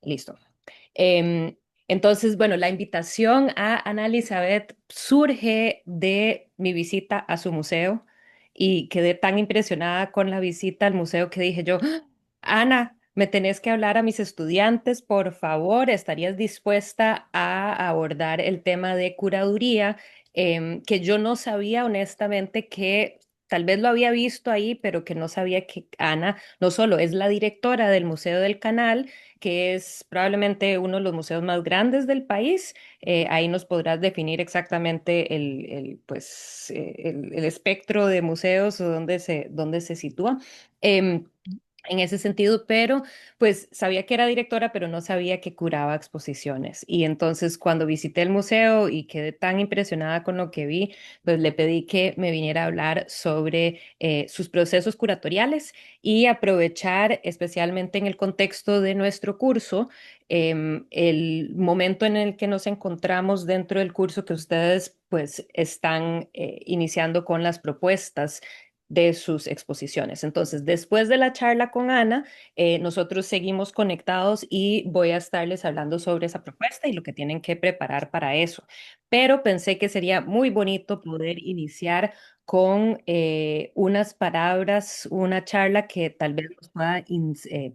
Listo. Em, entonces, bueno, la invitación a Ana Elizabeth surge de mi visita a su museo y quedé tan impresionada con la visita al museo que dije yo, "¡Ah! Ana, me tenés que hablar a mis estudiantes, por favor, ¿estarías dispuesta a abordar el tema de curaduría? Que yo no sabía honestamente que... Tal vez lo había visto ahí, pero que no sabía que Ana no solo es la directora del Museo del Canal, que es probablemente uno de los museos más grandes del país. Ahí nos podrás definir exactamente pues, el espectro de museos o dónde se sitúa. Em, en ese sentido, pero pues sabía que era directora, pero no sabía que curaba exposiciones. Y entonces cuando visité el museo y quedé tan impresionada con lo que vi, pues le pedí que me viniera a hablar sobre sus procesos curatoriales y aprovechar, especialmente en el contexto de nuestro curso, el momento en el que nos encontramos dentro del curso que ustedes pues están iniciando con las propuestas de sus exposiciones. Entonces, después de la charla con Ana, nosotros seguimos conectados y voy a estarles hablando sobre esa propuesta y lo que tienen que preparar para eso. Pero pensé que sería muy bonito poder iniciar con unas palabras, una charla que tal vez nos pueda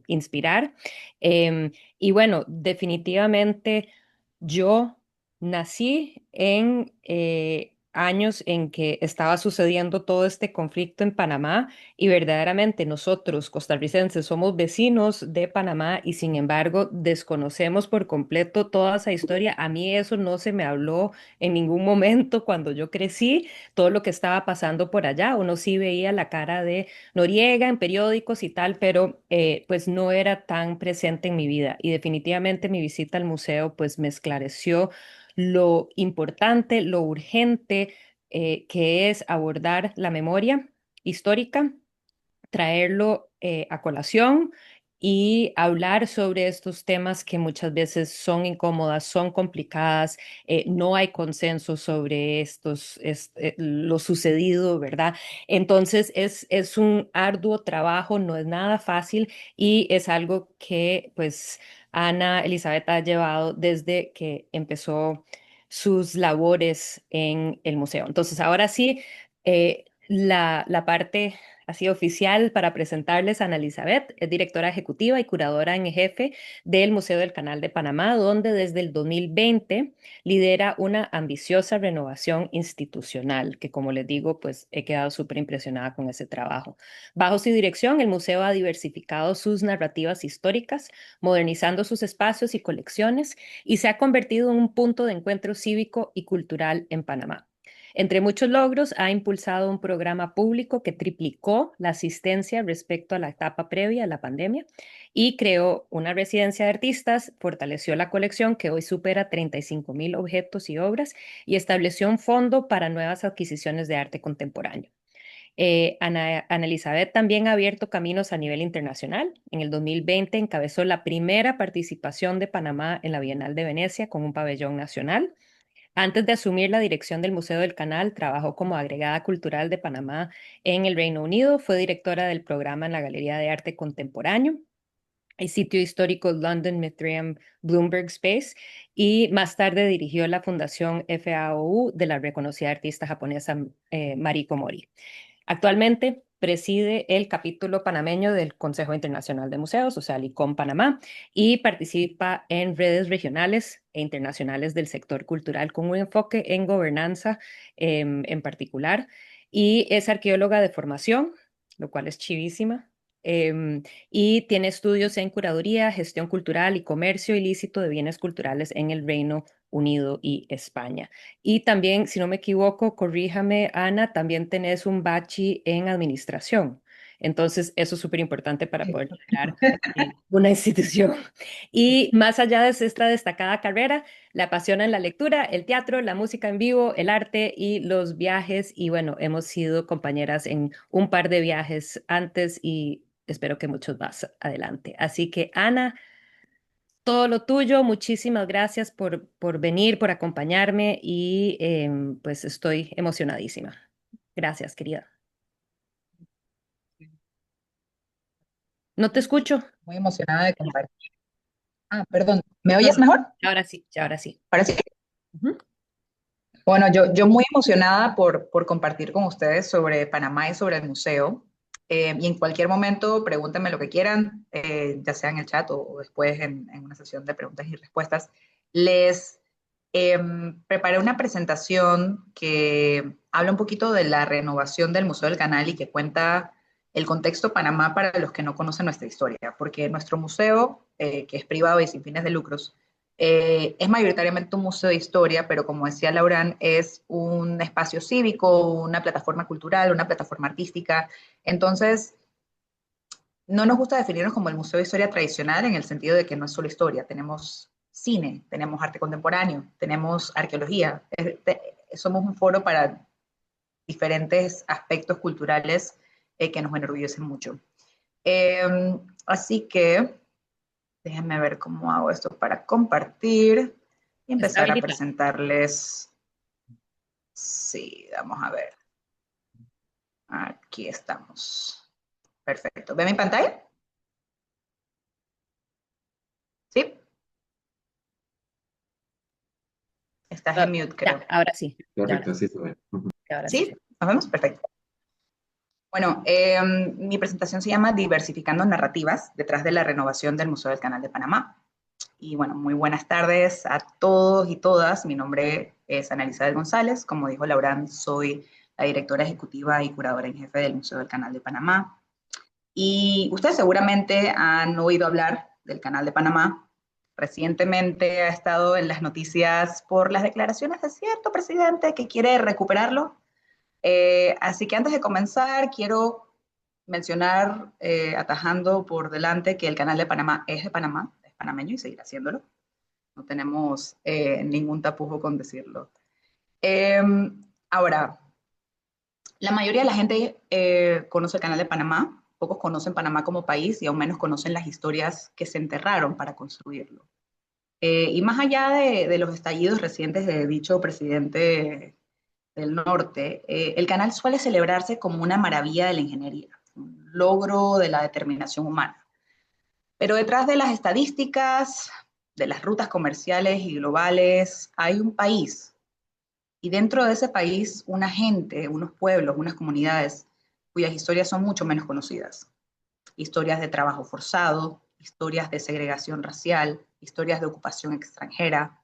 inspirar. Y bueno, definitivamente yo nací en años en que estaba sucediendo todo este conflicto en Panamá y verdaderamente nosotros, costarricenses, somos vecinos de Panamá y sin embargo desconocemos por completo toda esa historia. A mí eso no se me habló en ningún momento cuando yo crecí, todo lo que estaba pasando por allá. Uno sí veía la cara de Noriega en periódicos y tal, pero pues no era tan presente en mi vida. Y definitivamente mi visita al museo pues me esclareció lo importante, lo urgente que es abordar la memoria histórica, traerlo a colación y hablar sobre estos temas que muchas veces son incómodas, son complicadas, no hay consenso sobre lo sucedido, ¿verdad? Entonces es un arduo trabajo, no es nada fácil y es algo que pues Ana Elizabeth ha llevado desde que empezó sus labores en el museo. Entonces, ahora sí, la parte así oficial para presentarles a Ana Elizabeth, es directora ejecutiva y curadora en jefe del Museo del Canal de Panamá, donde desde el 2020 lidera una ambiciosa renovación institucional, que como les digo, pues he quedado súper impresionada con ese trabajo. Bajo su dirección, el museo ha diversificado sus narrativas históricas, modernizando sus espacios y colecciones, y se ha convertido en un punto de encuentro cívico y cultural en Panamá. Entre muchos logros, ha impulsado un programa público que triplicó la asistencia respecto a la etapa previa a la pandemia y creó una residencia de artistas, fortaleció la colección que hoy supera 35.000 objetos y obras y estableció un fondo para nuevas adquisiciones de arte contemporáneo. Ana Elizabeth también ha abierto caminos a nivel internacional. En el 2020 encabezó la primera participación de Panamá en la Bienal de Venecia con un pabellón nacional. Antes de asumir la dirección del Museo del Canal, trabajó como agregada cultural de Panamá en el Reino Unido, fue directora del programa en la Galería de Arte Contemporáneo, el sitio histórico London Museum Bloomberg Space y más tarde dirigió la Fundación FAOU de la reconocida artista japonesa Mariko Mori. Actualmente preside el capítulo panameño del Consejo Internacional de Museos, o sea, el ICOM Panamá, y participa en redes regionales e internacionales del sector cultural con un enfoque en gobernanza en particular. Y es arqueóloga de formación, lo cual es chivísima. Y tiene estudios en curaduría, gestión cultural y comercio ilícito de bienes culturales en el Reino Unido y España. Y también, si no me equivoco, corríjame, Ana, también tenés un bachi en administración. Entonces, eso es súper importante para Sí. poder liderar una institución. Y más allá de esta destacada carrera, le apasionan la lectura, el teatro, la música en vivo, el arte y los viajes. Y bueno, hemos sido compañeras en un par de viajes antes y espero que muchos más adelante. Así que, Ana, todo lo tuyo. Muchísimas gracias por venir, por acompañarme y pues estoy emocionadísima. Gracias, querida. No te escucho. Muy emocionada de compartir. Ah, perdón, ¿me No, oyes no, mejor? ahora sí, ya ahora sí. Ahora sí. Ujú. Bueno, yo muy emocionada por compartir con ustedes sobre Panamá y sobre el museo. Y en cualquier momento pregúntenme lo que quieran, ya sea en el chat o después en una sesión de preguntas y respuestas. Les preparé una presentación que habla un poquito de la renovación del Museo del Canal y que cuenta el contexto Panamá para los que no conocen nuestra historia, porque nuestro museo, que es privado y sin fines de lucros, es mayoritariamente un museo de historia, pero como decía Laurán, es un espacio cívico, una plataforma cultural, una plataforma artística. Entonces, no nos gusta definirnos como el museo de historia tradicional en el sentido de que no es solo historia, tenemos cine, tenemos arte contemporáneo, tenemos arqueología, somos un foro para diferentes aspectos culturales que nos enorgullecen mucho. Así que déjenme ver cómo hago esto para compartir y Está empezar a habilitado. presentarles. Sí, vamos a ver. Aquí estamos. Perfecto. ¿Ve mi pantalla? Sí. Estás en Ah, mute, ya, creo. ahora sí. Ya, Correcto, así se ve. Ujú. ahora sí. ¿Sí? ¿Nos vemos? Perfecto. Bueno, mi presentación se llama Diversificando Narrativas detrás de la renovación del Museo del Canal de Panamá. Y bueno, muy buenas tardes a todos y todas. Mi nombre es Ana Elizabeth González. Como dijo Laurán, soy la directora ejecutiva y curadora en jefe del Museo del Canal de Panamá. Y ustedes seguramente han oído hablar del Canal de Panamá. Recientemente ha estado en las noticias por las declaraciones de cierto presidente que quiere recuperarlo. Así que antes de comenzar, quiero mencionar, atajando por delante, que el Canal de Panamá, es panameño y seguirá haciéndolo. No tenemos ningún tapujo con decirlo. Eh, Ahora, la mayoría de la gente conoce el Canal de Panamá, pocos conocen Panamá como país y aún menos conocen las historias que se enterraron para construirlo. Y más allá de los estallidos recientes de dicho presidente del norte, el canal suele celebrarse como una maravilla de la ingeniería, un logro de la determinación humana. Pero detrás de las estadísticas, de las rutas comerciales y globales, hay un país. Y dentro de ese país, una gente, unos pueblos, unas comunidades cuyas historias son mucho menos conocidas. Historias de trabajo forzado, historias de segregación racial, historias de ocupación extranjera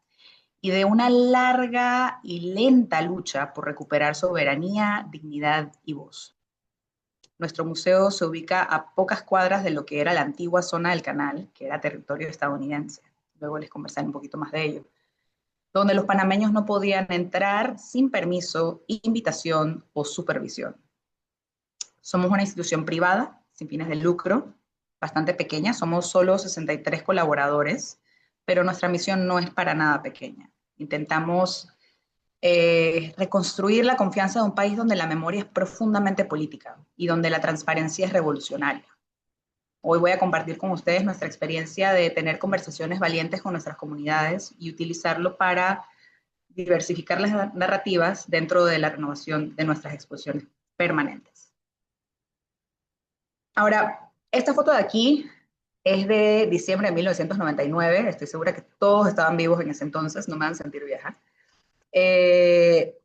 y de una larga y lenta lucha por recuperar soberanía, dignidad y voz. Nuestro museo se ubica a pocas cuadras de lo que era la antigua zona del canal, que era territorio estadounidense. Luego les conversaré un poquito más de ello, donde los panameños no podían entrar sin permiso, invitación o supervisión. Somos una institución privada, sin fines de lucro, bastante pequeña, somos solo 63 colaboradores, pero nuestra misión no es para nada pequeña. Intentamos reconstruir la confianza de un país donde la memoria es profundamente política y donde la transparencia es revolucionaria. Hoy voy a compartir con ustedes nuestra experiencia de tener conversaciones valientes con nuestras comunidades y utilizarlo para diversificar las narrativas dentro de la renovación de nuestras exposiciones permanentes. Ahora, esta foto de aquí es de diciembre de 1999. Estoy segura que todos estaban vivos en ese entonces, no me van a sentir vieja. Eh,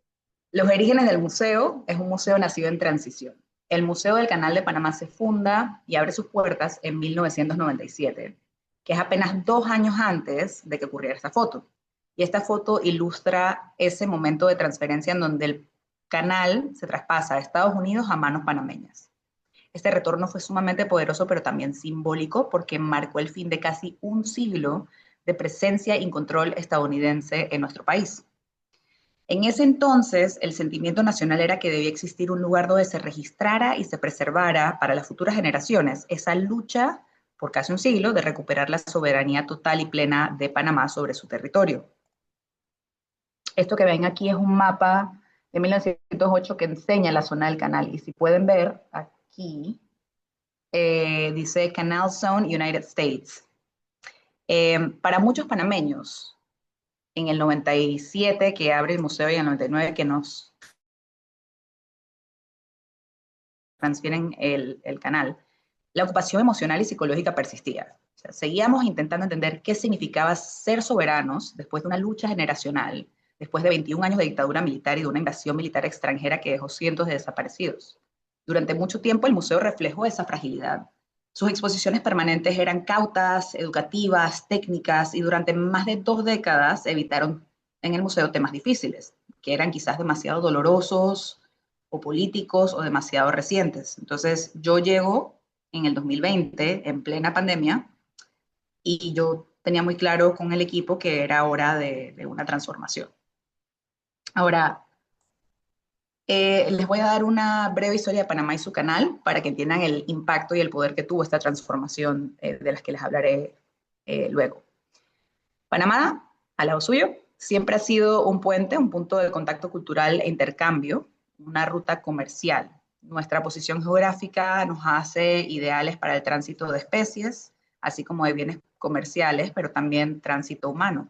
los orígenes del museo es un museo nacido en transición. El Museo del Canal de Panamá se funda y abre sus puertas en 1997, que es apenas 2 años antes de que ocurriera esta foto. Y esta foto ilustra ese momento de transferencia en donde el canal se traspasa de Estados Unidos a manos panameñas. Este retorno fue sumamente poderoso, pero también simbólico, porque marcó el fin de casi un siglo de presencia y control estadounidense en nuestro país. En ese entonces, el sentimiento nacional era que debía existir un lugar donde se registrara y se preservara para las futuras generaciones esa lucha por casi un siglo de recuperar la soberanía total y plena de Panamá sobre su territorio. Esto que ven aquí es un mapa de 1908 que enseña la zona del canal. Y si pueden ver aquí, dice Canal Zone United States. Para muchos panameños, en el 97 que abre el museo y en el 99 que nos transfieren el canal, la ocupación emocional y psicológica persistía. O sea, seguíamos intentando entender qué significaba ser soberanos después de una lucha generacional, después de 21 años de dictadura militar y de una invasión militar extranjera que dejó cientos de desaparecidos. Durante mucho tiempo el museo reflejó esa fragilidad. Sus exposiciones permanentes eran cautas, educativas, técnicas, y durante más de 2 décadas evitaron en el museo temas difíciles, que eran quizás demasiado dolorosos o políticos o demasiado recientes. Entonces yo llego en el 2020, en plena pandemia, y yo tenía muy claro con el equipo que era hora de una transformación. Ahora, les voy a dar una breve historia de Panamá y su canal para que entiendan el impacto y el poder que tuvo esta transformación de las que les hablaré luego. Panamá, al lado suyo, siempre ha sido un puente, un punto de contacto cultural e intercambio, una ruta comercial. Nuestra posición geográfica nos hace ideales para el tránsito de especies, así como de bienes comerciales, pero también tránsito humano.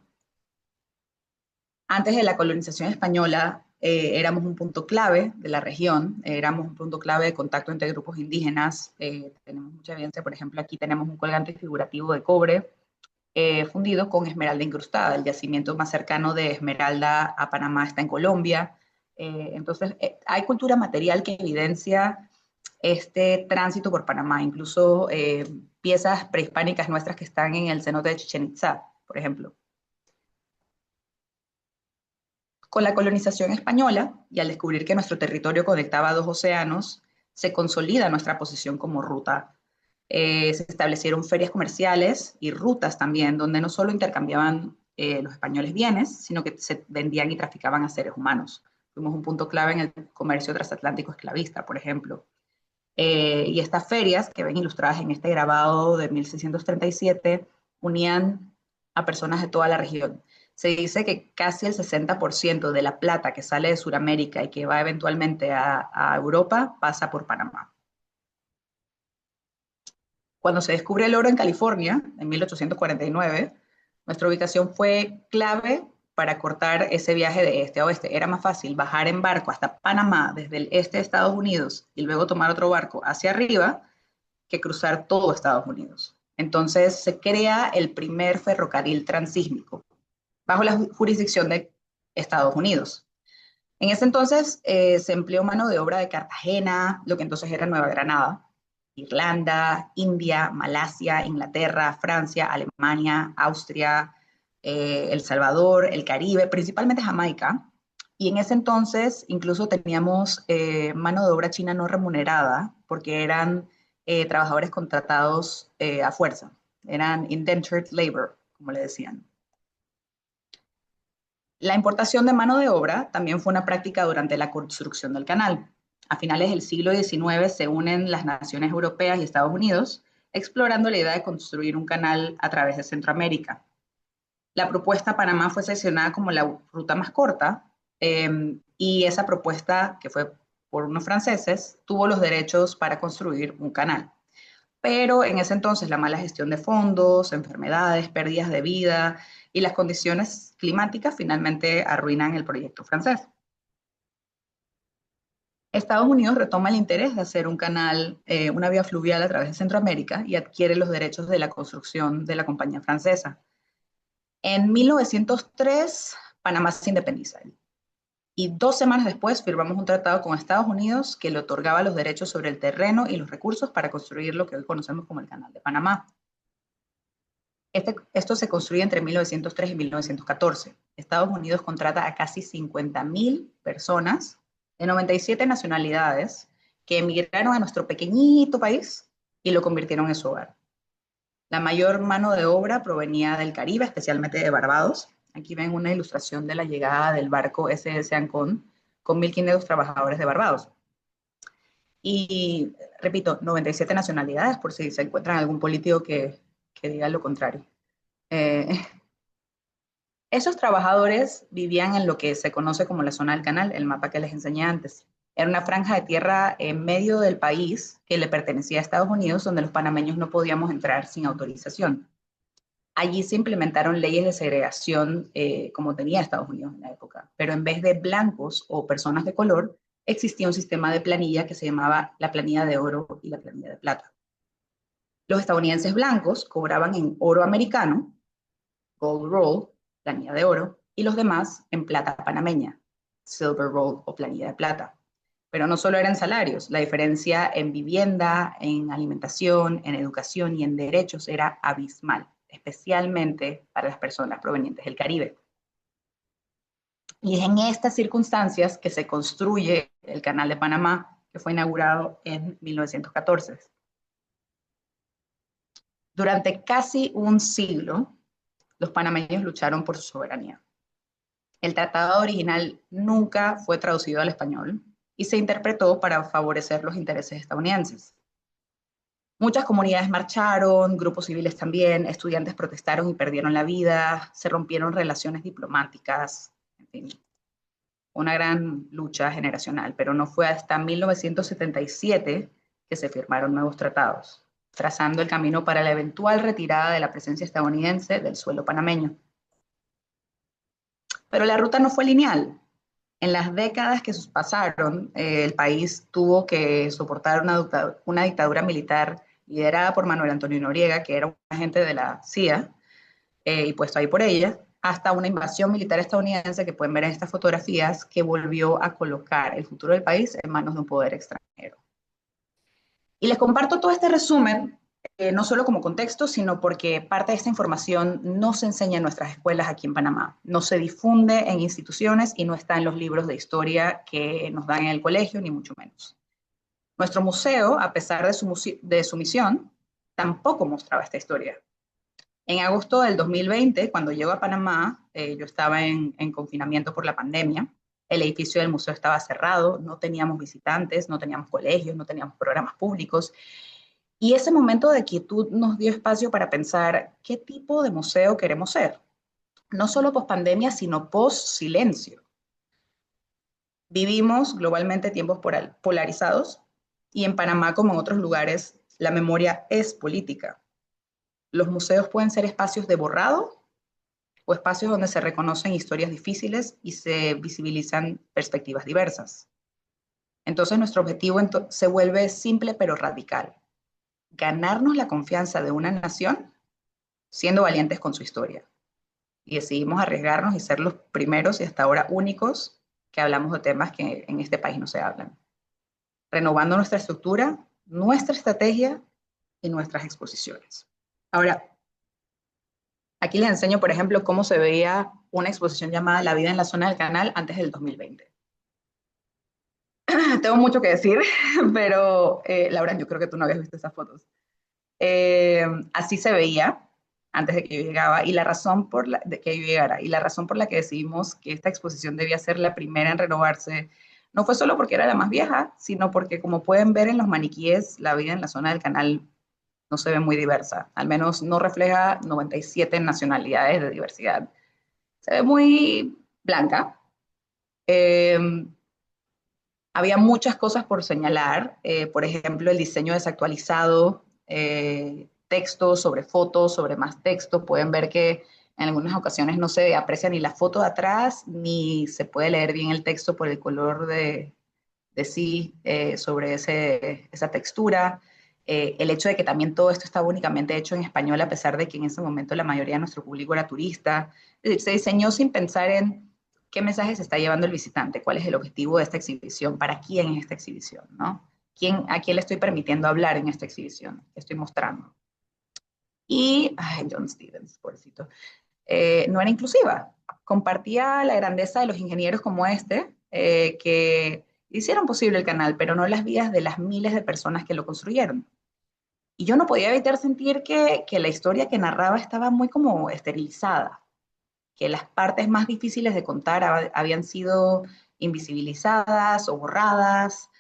Antes de la colonización española, éramos un punto clave de la región, éramos un punto clave de contacto entre grupos indígenas. Tenemos mucha evidencia, por ejemplo, aquí tenemos un colgante figurativo de cobre fundido con esmeralda incrustada. El yacimiento más cercano de esmeralda a Panamá está en Colombia. Entonces, hay cultura material que evidencia este tránsito por Panamá, incluso piezas prehispánicas nuestras que están en el cenote de Chichen Itzá, por ejemplo. Con la colonización española y al descubrir que nuestro territorio conectaba 2 océanos, se consolida nuestra posición como ruta. Se establecieron ferias comerciales y rutas también, donde no solo intercambiaban los españoles bienes, sino que se vendían y traficaban a seres humanos. Fuimos un punto clave en el comercio transatlántico esclavista, por ejemplo. Y estas ferias, que ven ilustradas en este grabado de 1637, unían a personas de toda la región. Se dice que casi el 60% de la plata que sale de Sudamérica y que va eventualmente a Europa pasa por Panamá. Cuando se descubre el oro en California, en 1849, nuestra ubicación fue clave para cortar ese viaje de este a oeste. Era más fácil bajar en barco hasta Panamá desde el este de Estados Unidos y luego tomar otro barco hacia arriba que cruzar todo Estados Unidos. Entonces se crea el primer ferrocarril transísmico bajo la jurisdicción de Estados Unidos. En ese entonces se empleó mano de obra de Cartagena, lo que entonces era Nueva Granada, Irlanda, India, Malasia, Inglaterra, Francia, Alemania, Austria, El Salvador, el Caribe, principalmente Jamaica. Y en ese entonces incluso teníamos mano de obra china no remunerada, porque eran trabajadores contratados a fuerza, eran indentured labor, como le decían. La importación de mano de obra también fue una práctica durante la construcción del canal. A finales del siglo XIX se unen las naciones europeas y Estados Unidos, explorando la idea de construir un canal a través de Centroamérica. La propuesta Panamá fue seleccionada como la ruta más corta y esa propuesta, que fue por unos franceses, tuvo los derechos para construir un canal. Pero en ese entonces la mala gestión de fondos, enfermedades, pérdidas de vida y las condiciones climáticas finalmente arruinan el proyecto francés. Estados Unidos retoma el interés de hacer un canal, una vía fluvial a través de Centroamérica y adquiere los derechos de la construcción de la compañía francesa. En 1903, Panamá se independiza y 2 semanas después firmamos un tratado con Estados Unidos que le otorgaba los derechos sobre el terreno y los recursos para construir lo que hoy conocemos como el Canal de Panamá. Esto se construye entre 1903 y 1914. Estados Unidos contrata a casi 50.000 personas de 97 nacionalidades que emigraron a nuestro pequeñito país y lo convirtieron en su hogar. La mayor mano de obra provenía del Caribe, especialmente de Barbados. Aquí ven una ilustración de la llegada del barco SS Ancón con 1.500 trabajadores de Barbados. Y repito, 97 nacionalidades, por si se encuentran algún político que diga lo contrario. Eh, Esos trabajadores vivían en lo que se conoce como la zona del canal, el mapa que les enseñé antes. Era una franja de tierra en medio del país que le pertenecía a Estados Unidos, donde los panameños no podíamos entrar sin autorización. Allí se implementaron leyes de segregación como tenía Estados Unidos en la época, pero en vez de blancos o personas de color, existía un sistema de planilla que se llamaba la planilla de oro y la planilla de plata. Los estadounidenses blancos cobraban en oro americano, gold roll, planilla de oro, y los demás en plata panameña, silver roll o planilla de plata. Pero no solo eran salarios, la diferencia en vivienda, en alimentación, en educación y en derechos era abismal, especialmente para las personas provenientes del Caribe. Y es en estas circunstancias que se construye el Canal de Panamá, que fue inaugurado en 1914. Durante casi un siglo, los panameños lucharon por su soberanía. El tratado original nunca fue traducido al español y se interpretó para favorecer los intereses estadounidenses. Muchas comunidades marcharon, grupos civiles también, estudiantes protestaron y perdieron la vida, se rompieron relaciones diplomáticas, en fin, una gran lucha generacional, pero no fue hasta 1977 que se firmaron nuevos tratados, trazando el camino para la eventual retirada de la presencia estadounidense del suelo panameño. Pero la ruta no fue lineal. En las décadas que pasaron, el país tuvo que soportar una dictadura militar liderada por Manuel Antonio Noriega, que era un agente de la CIA, y puesto ahí por ella, hasta una invasión militar estadounidense que pueden ver en estas fotografías, que volvió a colocar el futuro del país en manos de un poder extranjero. Y les comparto todo este resumen, no solo como contexto, sino porque parte de esta información no se enseña en nuestras escuelas aquí en Panamá, no se difunde en instituciones y no está en los libros de historia que nos dan en el colegio, ni mucho menos. Nuestro museo, a pesar de su misión, tampoco mostraba esta historia. En agosto del 2020, cuando llego a Panamá, yo estaba en confinamiento por la pandemia. El edificio del museo estaba cerrado, no teníamos visitantes, no teníamos colegios, no teníamos programas públicos. Y ese momento de quietud nos dio espacio para pensar qué tipo de museo queremos ser. No solo post pandemia, sino post silencio. Vivimos globalmente tiempos polarizados y en Panamá, como en otros lugares, la memoria es política. Los museos pueden ser espacios de borrado o espacios donde se reconocen historias difíciles y se visibilizan perspectivas diversas. Entonces nuestro objetivo se vuelve simple pero radical. Ganarnos la confianza de una nación siendo valientes con su historia. Y decidimos arriesgarnos y ser los primeros y hasta ahora únicos que hablamos de temas que en este país no se hablan. Renovando nuestra estructura, nuestra estrategia y nuestras exposiciones. Ahora, aquí les enseño, por ejemplo, cómo se veía una exposición llamada La vida en la zona del canal antes del 2020. Tengo mucho que decir, pero Laura, yo creo que tú no habías visto esas fotos. Así se veía antes de que yo llegaba y la razón de que yo llegara y la razón por la que decidimos que esta exposición debía ser la primera en renovarse no fue solo porque era la más vieja, sino porque como pueden ver en los maniquíes, la vida en la zona del canal no se ve muy diversa, al menos no refleja 97 nacionalidades de diversidad. Se ve muy blanca. Eh, Había muchas cosas por señalar, por ejemplo, el diseño desactualizado, texto sobre fotos, sobre más texto. Pueden ver que en algunas ocasiones no se aprecia ni la foto de atrás, ni se puede leer bien el texto por el color de sí sobre esa textura. El hecho de que también todo esto estaba únicamente hecho en español, a pesar de que en ese momento la mayoría de nuestro público era turista. Se diseñó sin pensar en qué mensaje se está llevando el visitante, cuál es el objetivo de esta exhibición, para quién es esta exhibición, ¿no? ¿A quién le estoy permitiendo hablar en esta exhibición? ¿Qué estoy mostrando? Y, ay, John Stevens, pobrecito, no era inclusiva. Compartía la grandeza de los ingenieros como este, que hicieron posible el canal, pero no las vidas de las miles de personas que lo construyeron. Y yo no podía evitar sentir que la historia que narraba estaba muy como esterilizada, que las partes más difíciles de contar habían sido invisibilizadas o borradas,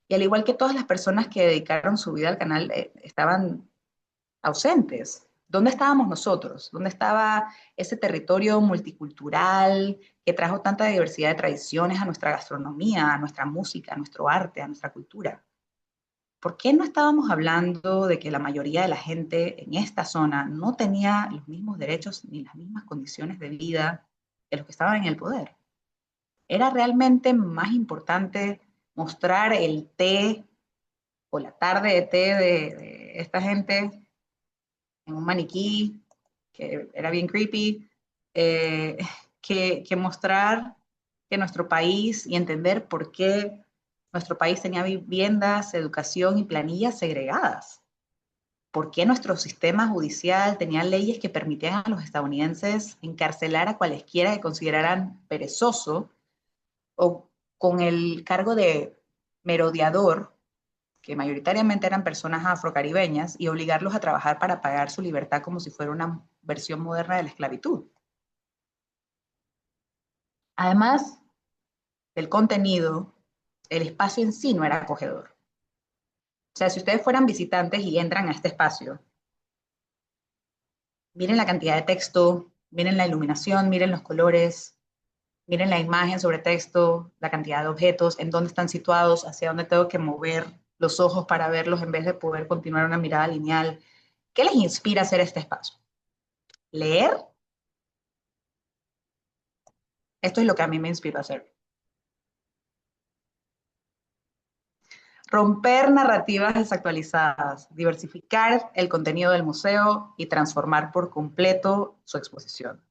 y al igual que todas las personas que dedicaron su vida al canal, estaban ausentes. ¿Dónde estábamos nosotros? ¿Dónde estaba ese territorio multicultural que trajo tanta diversidad de tradiciones a nuestra gastronomía, a nuestra música, a nuestro arte, a nuestra cultura? ¿Por qué no estábamos hablando de que la mayoría de la gente en esta zona no tenía los mismos derechos ni las mismas condiciones de vida de los que estaban en el poder? ¿Era realmente más importante mostrar el té o la tarde de té de esta gente en un maniquí, que era bien creepy, eh, que mostrar que nuestro país y entender por qué nuestro país tenía viviendas, educación y planillas segregadas. ¿Por qué nuestro sistema judicial tenía leyes que permitían a los estadounidenses encarcelar a cualesquiera que consideraran perezoso o con el cargo de merodeador, que mayoritariamente eran personas afrocaribeñas, y obligarlos a trabajar para pagar su libertad como si fuera una versión moderna de la esclavitud? Además del contenido, el espacio en sí no era acogedor. O sea, si ustedes fueran visitantes y entran a este espacio, miren la cantidad de texto, miren la iluminación, miren los colores, miren la imagen sobre texto, la cantidad de objetos, en dónde están situados, hacia dónde tengo que mover los ojos para verlos en vez de poder continuar una mirada lineal. ¿Qué les inspira a hacer este espacio? ¿Leer? Esto es lo que a mí me inspira a hacer. Romper narrativas desactualizadas, diversificar el contenido del museo y transformar por completo su exposición.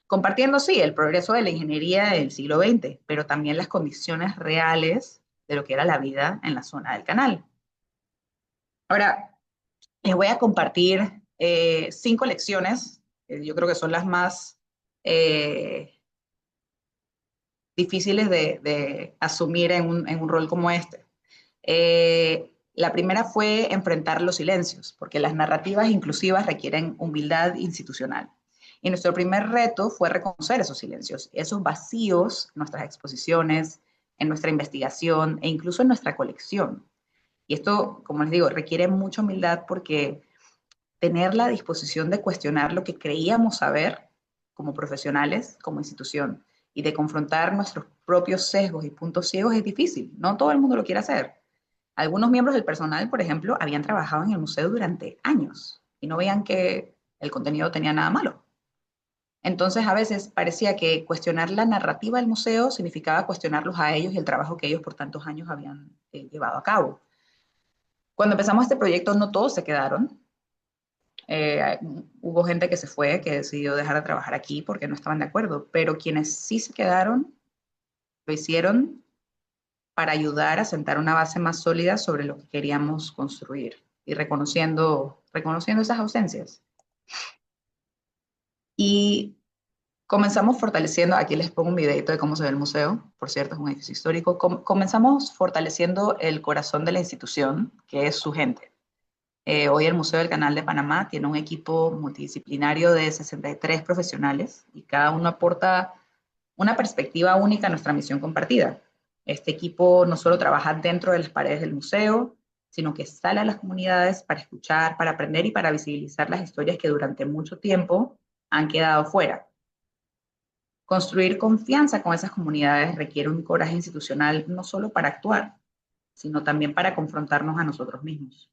Compartiendo, sí, el progreso de la ingeniería del siglo XX, pero también las condiciones reales de lo que era la vida en la zona del canal. Ahora, les voy a compartir 5 lecciones, yo creo que son las más difíciles de asumir en un rol como este. La primera fue enfrentar los silencios, porque las narrativas inclusivas requieren humildad institucional. Y nuestro primer reto fue reconocer esos silencios, esos vacíos en nuestras exposiciones, en nuestra investigación e incluso en nuestra colección. Y esto, como les digo, requiere mucha humildad porque tener la disposición de cuestionar lo que creíamos saber como profesionales, como institución, y de confrontar nuestros propios sesgos y puntos ciegos es difícil. No todo el mundo lo quiere hacer. Algunos miembros del personal, por ejemplo, habían trabajado en el museo durante años y no veían que el contenido tenía nada malo. Entonces, a veces parecía que cuestionar la narrativa del museo significaba cuestionarlos a ellos y el trabajo que ellos por tantos años habían llevado a cabo. Cuando empezamos este proyecto, no todos se quedaron. Hubo gente que se fue, que decidió dejar de trabajar aquí porque no estaban de acuerdo, pero quienes sí se quedaron, lo hicieron para ayudar a sentar una base más sólida sobre lo que queríamos construir y reconociendo esas ausencias. Y comenzamos fortaleciendo, aquí les pongo un videito de cómo se ve el museo, por cierto, es un edificio histórico. Comenzamos fortaleciendo el corazón de la institución, que es su gente. Hoy el Museo del Canal de Panamá tiene un equipo multidisciplinario de 63 profesionales y cada uno aporta una perspectiva única a nuestra misión compartida. Este equipo no solo trabaja dentro de las paredes del museo, sino que sale a las comunidades para escuchar, para aprender y para visibilizar las historias que durante mucho tiempo han quedado fuera. Construir confianza con esas comunidades requiere un coraje institucional no solo para actuar, sino también para confrontarnos a nosotros mismos.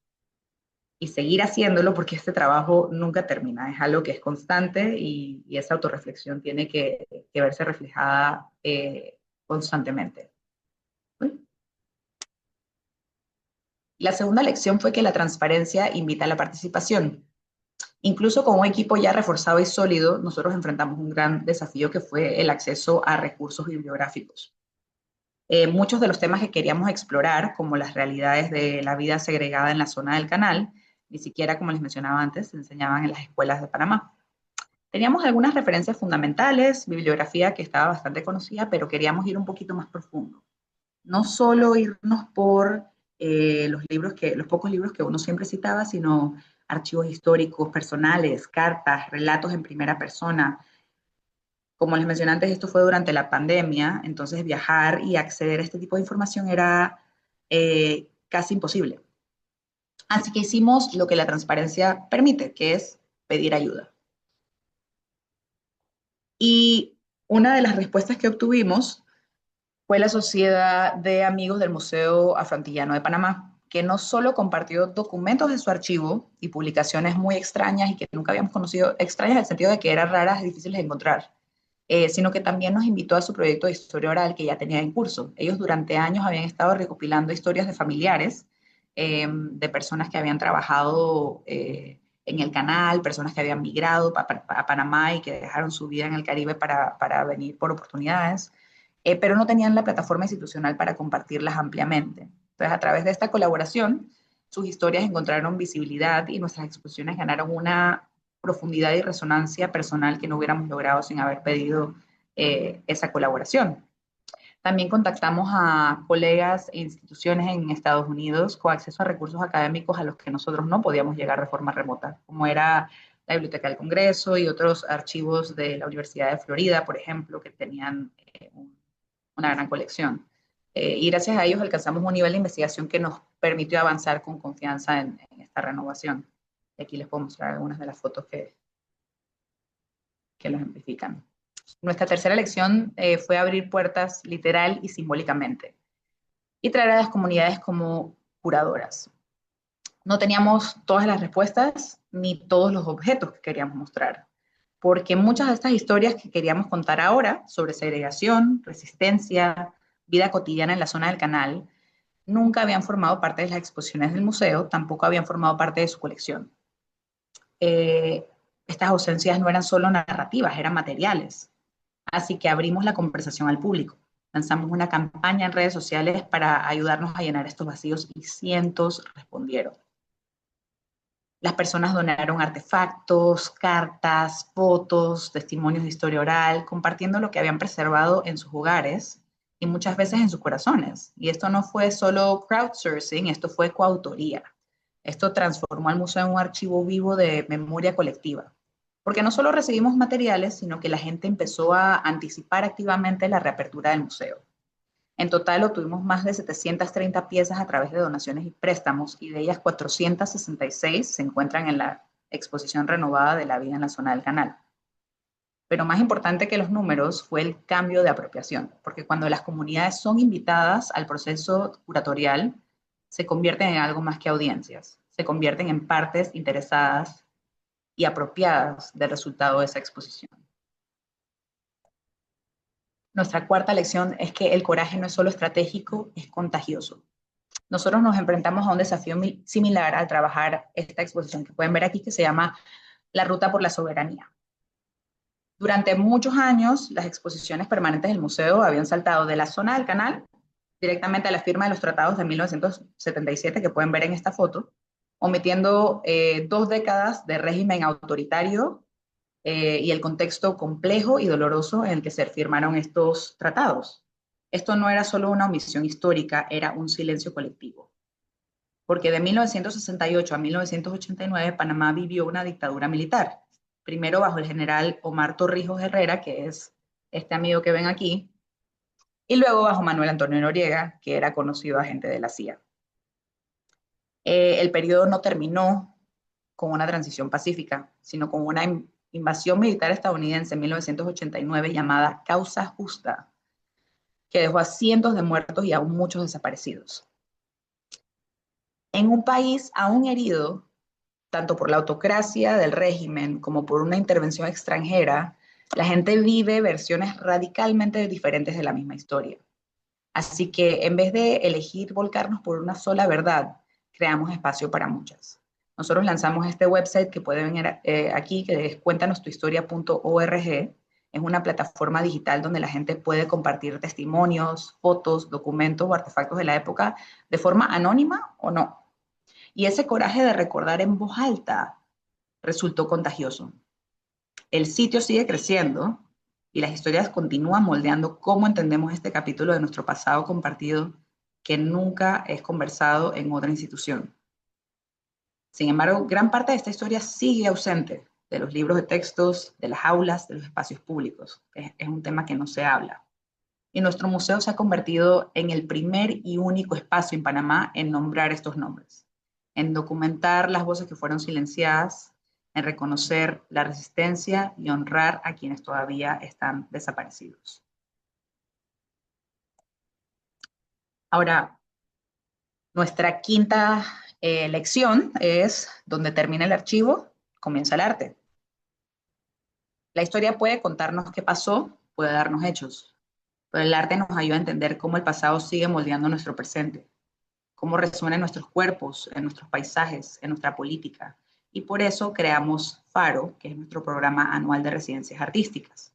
Y seguir haciéndolo porque este trabajo nunca termina, es algo que es constante y esa autorreflexión tiene que verse reflejada constantemente. La segunda lección fue que la transparencia invita a la participación. Incluso con un equipo ya reforzado y sólido, nosotros enfrentamos un gran desafío que fue el acceso a recursos bibliográficos. Muchos de los temas que queríamos explorar, como las realidades de la vida segregada en la zona del canal, ni siquiera, como les mencionaba antes, se enseñaban en las escuelas de Panamá. Teníamos algunas referencias fundamentales, bibliografía que estaba bastante conocida, pero queríamos ir un poquito más profundo. No solo irnos por los pocos libros que uno siempre citaba, sino archivos históricos, personales, cartas, relatos en primera persona. Como les mencioné antes, esto fue durante la pandemia, entonces viajar y acceder a este tipo de información era casi imposible. Así que hicimos lo que la transparencia permite, que es pedir ayuda. Y una de las respuestas que obtuvimos fue la Sociedad de Amigos del Museo Afroantillano de Panamá, que no solo compartió documentos de su archivo y publicaciones muy extrañas y que nunca habíamos conocido, extrañas en el sentido de que eran raras y difíciles de encontrar, sino que también nos invitó a su proyecto de historia oral que ya tenía en curso. Ellos durante años habían estado recopilando historias de familiares, de personas que habían trabajado en el canal, personas que habían migrado a Panamá y que dejaron su vida en el Caribe para venir por oportunidades, pero no tenían la plataforma institucional para compartirlas ampliamente. Entonces, a través de esta colaboración, sus historias encontraron visibilidad y nuestras exposiciones ganaron una profundidad y resonancia personal que no hubiéramos logrado sin haber pedido esa colaboración. También contactamos a colegas e instituciones en Estados Unidos con acceso a recursos académicos a los que nosotros no podíamos llegar de forma remota, como era la Biblioteca del Congreso y otros archivos de la Universidad de Florida, por ejemplo, que tenían una gran colección. Y gracias a ellos alcanzamos un nivel de investigación que nos permitió avanzar con confianza en esta renovación. Y aquí les puedo mostrar algunas de las fotos que lo ejemplifican. Nuestra tercera lección fue abrir puertas literal y simbólicamente y traer a las comunidades como curadoras. No teníamos todas las respuestas ni todos los objetos que queríamos mostrar, porque muchas de estas historias que queríamos contar ahora sobre segregación, resistencia, vida cotidiana en la zona del canal, nunca habían formado parte de las exposiciones del museo, tampoco habían formado parte de su colección. Eh, Estas ausencias no eran solo narrativas, eran materiales. Así que abrimos la conversación al público. Lanzamos una campaña en redes sociales para ayudarnos a llenar estos vacíos y cientos respondieron. Las personas donaron artefactos, cartas, fotos, testimonios de historia oral, compartiendo lo que habían preservado en sus hogares y muchas veces en sus corazones. Y esto no fue solo crowdsourcing, esto fue coautoría. Esto transformó al museo en un archivo vivo de memoria colectiva. Porque no solo recibimos materiales, sino que la gente empezó a anticipar activamente la reapertura del museo. En total obtuvimos más de 730 piezas a través de donaciones y préstamos, y de ellas 466 se encuentran en la exposición renovada de la vida en la zona del canal. Pero más importante que los números fue el cambio de apropiación, porque cuando las comunidades son invitadas al proceso curatorial, se convierten en algo más que audiencias, se convierten en partes interesadas y apropiadas del resultado de esa exposición. Nuestra cuarta lección es que el coraje no es solo estratégico, es contagioso. Nosotros nos enfrentamos a un desafío similar al trabajar esta exposición que pueden ver aquí, que se llama La Ruta por la Soberanía. Durante muchos años, las exposiciones permanentes del museo habían saltado de la zona del canal directamente a la firma de los tratados de 1977, que pueden ver en esta foto, omitiendo 2 décadas de régimen autoritario y el contexto complejo y doloroso en el que se firmaron estos tratados. Esto no era solo una omisión histórica, era un silencio colectivo. Porque de 1968 a 1989 Panamá vivió una dictadura militar, primero bajo el general Omar Torrijos Herrera, que es este amigo que ven aquí, y luego bajo Manuel Antonio Noriega, que era conocido agente de la CIA. El periodo no terminó con una transición pacífica, sino con una invasión militar estadounidense en 1989 llamada Causa Justa, que dejó a cientos de muertos y aún muchos desaparecidos. En un país aún herido, tanto por la autocracia del régimen como por una intervención extranjera, la gente vive versiones radicalmente diferentes de la misma historia. Así que en vez de elegir volcarnos por una sola verdad, creamos espacio para muchas. Nosotros lanzamos este website que pueden ver aquí, que es cuéntanostuhistoria.org. Es una plataforma digital donde la gente puede compartir testimonios, fotos, documentos o artefactos de la época de forma anónima o no. Y ese coraje de recordar en voz alta resultó contagioso. El sitio sigue creciendo y las historias continúan moldeando cómo entendemos este capítulo de nuestro pasado compartido que nunca es conversado en otra institución. Sin embargo, gran parte de esta historia sigue ausente de los libros de textos, de las aulas, de los espacios públicos. Es un tema que no se habla. Y nuestro museo se ha convertido en el primer y único espacio en Panamá en nombrar estos nombres, en documentar las voces que fueron silenciadas, en reconocer la resistencia y honrar a quienes todavía están desaparecidos. Ahora, nuestra quinta lección es: donde termina el archivo, comienza el arte. La historia puede contarnos qué pasó, puede darnos hechos, pero el arte nos ayuda a entender cómo el pasado sigue moldeando nuestro presente, cómo resuena en nuestros cuerpos, en nuestros paisajes, en nuestra política, y por eso creamos FARO, que es nuestro programa anual de residencias artísticas.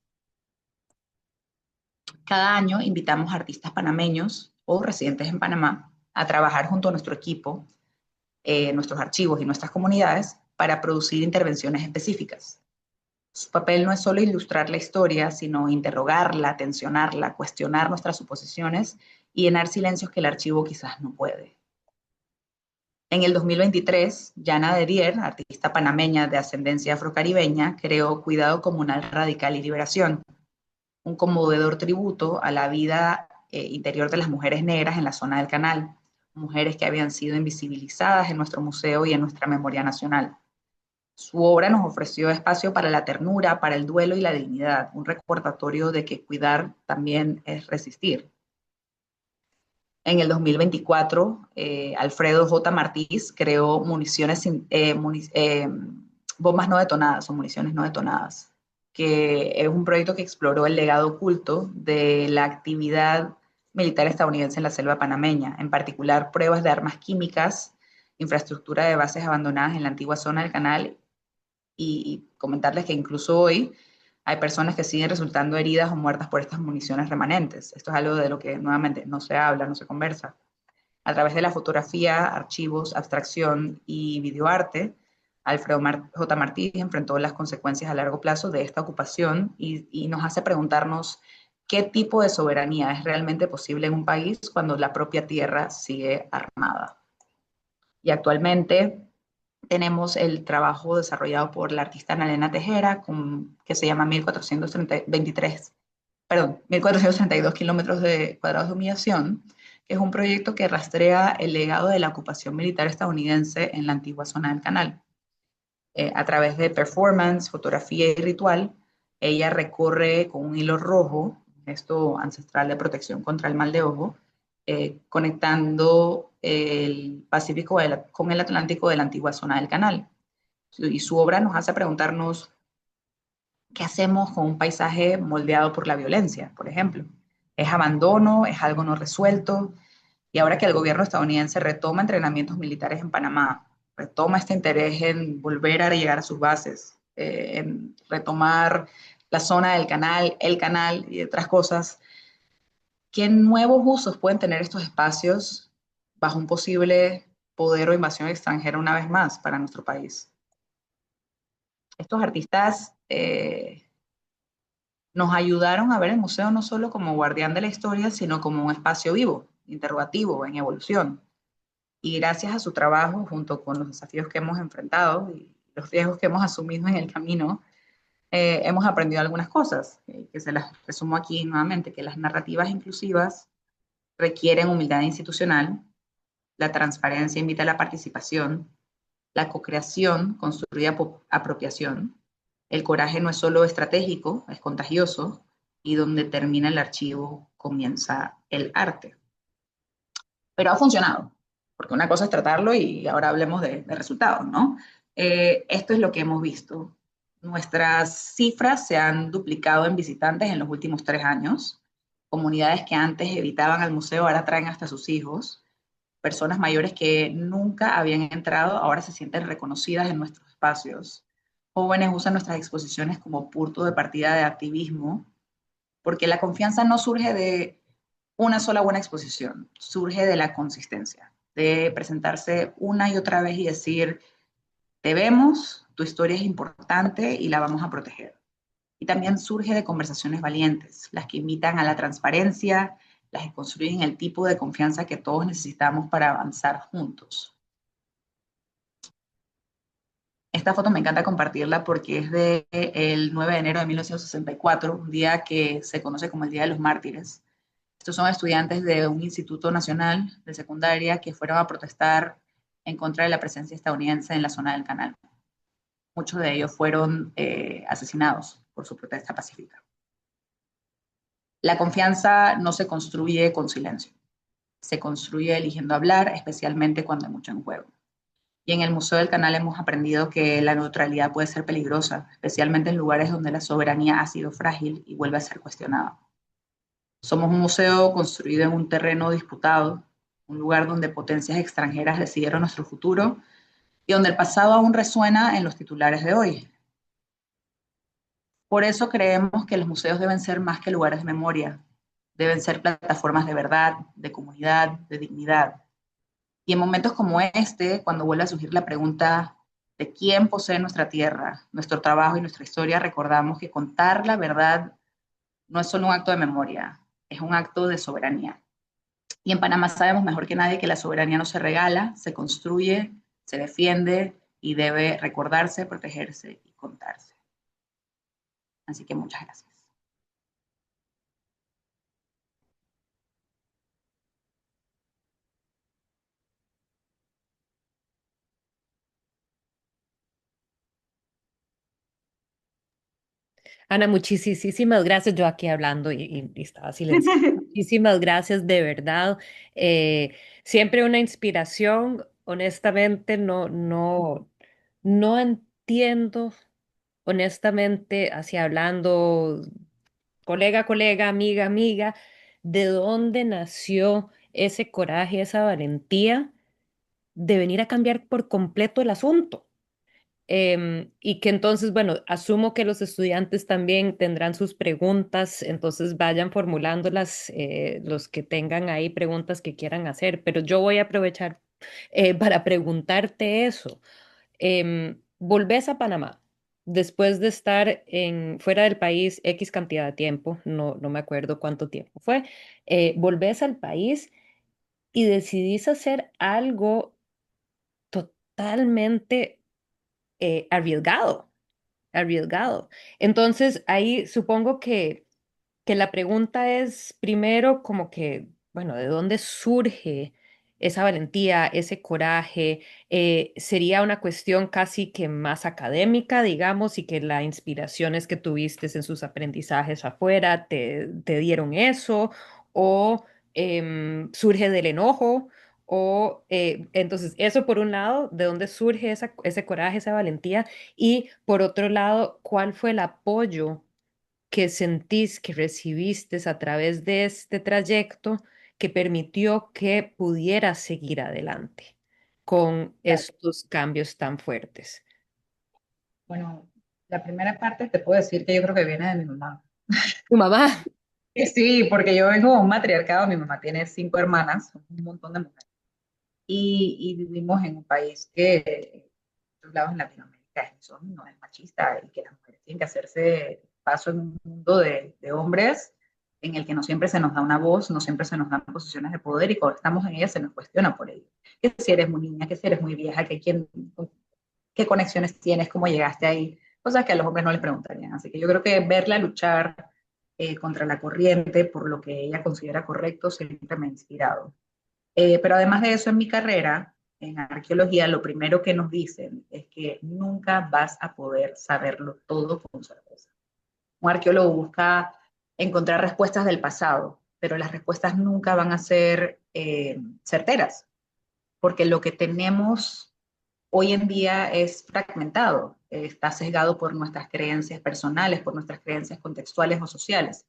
Cada año invitamos a artistas panameños o residentes en Panamá a trabajar junto a nuestro equipo, nuestros archivos y nuestras comunidades para producir intervenciones específicas. Su papel no es solo ilustrar la historia, sino interrogarla, tensionarla, cuestionar nuestras suposiciones y llenar silencios que el archivo quizás no puede. En el 2023, Yana Dedier, artista panameña de ascendencia afrocaribeña, creó Cuidado Comunal Radical y Liberación, un conmovedor tributo a la vida interior de las mujeres negras en la zona del Canal, mujeres que habían sido invisibilizadas en nuestro museo y en nuestra memoria nacional. Su obra nos ofreció espacio para la ternura, para el duelo y la dignidad, un recordatorio de que cuidar también es resistir. En el 2024, Alfredo J. Martís creó bombas no detonadas o municiones no detonadas, que es un proyecto que exploró el legado oculto de la actividad militar estadounidense en la selva panameña, en particular pruebas de armas químicas, infraestructura de bases abandonadas en la antigua zona del canal y comentarles que incluso hoy hay personas que siguen resultando heridas o muertas por estas municiones remanentes. Esto es algo de lo que nuevamente no se habla, no se conversa. A través de la fotografía, archivos, abstracción y videoarte, Alfredo J. Martí enfrentó las consecuencias a largo plazo de esta ocupación y nos hace preguntarnos qué tipo de soberanía es realmente posible en un país cuando la propia tierra sigue armada. Y actualmente tenemos el trabajo desarrollado por la artista Nalena Tejera, que se llama 1432 kilómetros cuadrados de humillación, que es un proyecto que rastrea el legado de la ocupación militar estadounidense en la antigua zona del canal. A través de performance, fotografía y ritual, ella recorre con un hilo rojo, esto ancestral de protección contra el mal de ojo, conectando el Pacífico con el Atlántico de la antigua zona del canal. Y su obra nos hace preguntarnos qué hacemos con un paisaje moldeado por la violencia, por ejemplo. ¿Es abandono? ¿Es algo no resuelto? Y ahora que el gobierno estadounidense retoma entrenamientos militares en Panamá, retoma este interés en volver a llegar a sus bases, en retomar la zona del canal, el canal y otras cosas, ¿qué nuevos usos pueden tener estos espacios bajo un posible poder o invasión extranjera una vez más para nuestro país? Estos artistas nos ayudaron a ver el museo no solo como guardián de la historia, sino como un espacio vivo, interrogativo, en evolución. Y gracias a su trabajo, junto con los desafíos que hemos enfrentado y los riesgos que hemos asumido en el camino, hemos aprendido algunas cosas, que se las resumo aquí nuevamente, que las narrativas inclusivas requieren humildad institucional, la transparencia invita a la participación, la co-creación construye apropiación, el coraje no es solo estratégico, es contagioso, y donde termina el archivo comienza el arte. Pero ha funcionado, porque una cosa es tratarlo y ahora hablemos de resultados, ¿no? Esto es lo que hemos visto. Nuestras cifras se han duplicado en visitantes en los últimos 3 años. Comunidades que antes evitaban al museo ahora traen hasta sus hijos. Personas mayores que nunca habían entrado ahora se sienten reconocidas en nuestros espacios. Jóvenes usan nuestras exposiciones como punto de partida de activismo, porque la confianza no surge de una sola buena exposición, surge de la consistencia, de presentarse una y otra vez y decir, te vemos, tu historia es importante y la vamos a proteger. Y también surge de conversaciones valientes, las que invitan a la transparencia, las que construyen el tipo de confianza que todos necesitamos para avanzar juntos. Esta foto me encanta compartirla porque es del 9 de enero de 1964, un día que se conoce como el Día de los Mártires. Estos son estudiantes de un instituto nacional de secundaria que fueron a protestar en contra de la presencia estadounidense en la zona del canal. Muchos de ellos fueron asesinados por su protesta pacífica. La confianza no se construye con silencio, se construye eligiendo hablar, especialmente cuando hay mucho en juego. Y en el Museo del Canal hemos aprendido que la neutralidad puede ser peligrosa, especialmente en lugares donde la soberanía ha sido frágil y vuelve a ser cuestionada. Somos un museo construido en un terreno disputado, un lugar donde potencias extranjeras decidieron nuestro futuro y donde el pasado aún resuena en los titulares de hoy. Por eso creemos que los museos deben ser más que lugares de memoria, deben ser plataformas de verdad, de comunidad, de dignidad. Y en momentos como este, cuando vuelve a surgir la pregunta de quién posee nuestra tierra, nuestro trabajo y nuestra historia, recordamos que contar la verdad no es solo un acto de memoria, es un acto de soberanía. Y en Panamá sabemos mejor que nadie que la soberanía no se regala, se construye, se defiende y debe recordarse, protegerse y contarse. Así que muchas gracias. Ana, muchísimas gracias. Yo aquí hablando y estaba silenciada. Muchísimas gracias, de verdad. Eh, Siempre una inspiración. Honestamente, no entiendo, honestamente, así hablando, colega, amiga, de dónde nació ese coraje, esa valentía de venir a cambiar por completo el asunto. Y que entonces, bueno, asumo que los estudiantes también tendrán sus preguntas, entonces vayan formulándolas, los que tengan ahí preguntas que quieran hacer, pero yo voy a aprovechar para preguntarte eso. Volvés a Panamá después de estar fuera del país X cantidad de tiempo, no me acuerdo cuánto tiempo fue, volvés al país y decidís hacer algo totalmente arriesgado. Entonces, ahí supongo que la pregunta es primero como que, bueno, ¿de dónde surge esa valentía, ese coraje? ¿Sería una cuestión casi que más académica, digamos, y que la inspiración es que tuviste en sus aprendizajes afuera te dieron eso? ¿O surge del enojo? O entonces, eso por un lado, ¿de dónde surge ese coraje, esa valentía? Y por otro lado, ¿cuál fue el apoyo que sentís que recibiste a través de este trayecto que permitió que pudieras seguir adelante con estos cambios tan fuertes? Bueno, la primera parte te puedo decir que yo creo que viene de mi mamá. Tu mamá. Sí, porque yo vengo de un matriarcado, mi mamá tiene 5 hermanas, somos un montón de mujeres, y vivimos en un país que, otros lados en Latinoamérica, eso no es machista y que las mujeres tienen que hacerse paso en un mundo de hombres en el que no siempre se nos da una voz, no siempre se nos dan posiciones de poder y cuando estamos en ellas se nos cuestiona por ello. Que si eres muy niña, que si eres muy vieja, qué conexiones tienes, cómo llegaste ahí, cosas que a los hombres no les preguntarían. Así que yo creo que verla luchar contra la corriente por lo que ella considera correcto siempre me ha inspirado. Pero además de eso, en mi carrera, en arqueología, lo primero que nos dicen es que nunca vas a poder saberlo todo con certeza. Un arqueólogo busca encontrar respuestas del pasado, pero las respuestas nunca van a ser certeras, porque lo que tenemos hoy en día es fragmentado, está sesgado por nuestras creencias personales, por nuestras creencias contextuales o sociales.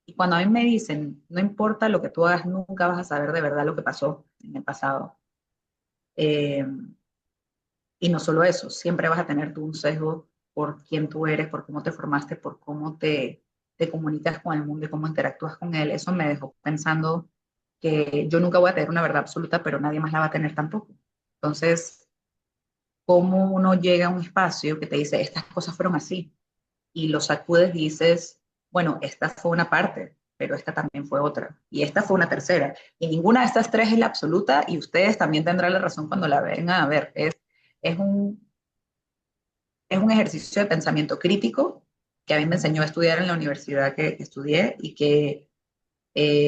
Y cuando a mí me dicen, no importa lo que tú hagas, nunca vas a saber de verdad lo que pasó en el pasado. Eh, y no solo eso, siempre vas a tener tú un sesgo por quién tú eres, por cómo te formaste, por cómo te comunicas con el mundo y cómo interactúas con él. Eso me dejó pensando que yo nunca voy a tener una verdad absoluta, pero nadie más la va a tener tampoco. Entonces, ¿cómo uno llega a un espacio que te dice, estas cosas fueron así? Y lo sacudes y dices, bueno, esta fue una parte, pero esta también fue otra, y esta fue una tercera, y ninguna de estas tres es la absoluta, y ustedes también tendrán la razón cuando la vengan a ver. Es un, es un ejercicio de pensamiento crítico que a mí me enseñó a estudiar en la universidad que estudié y que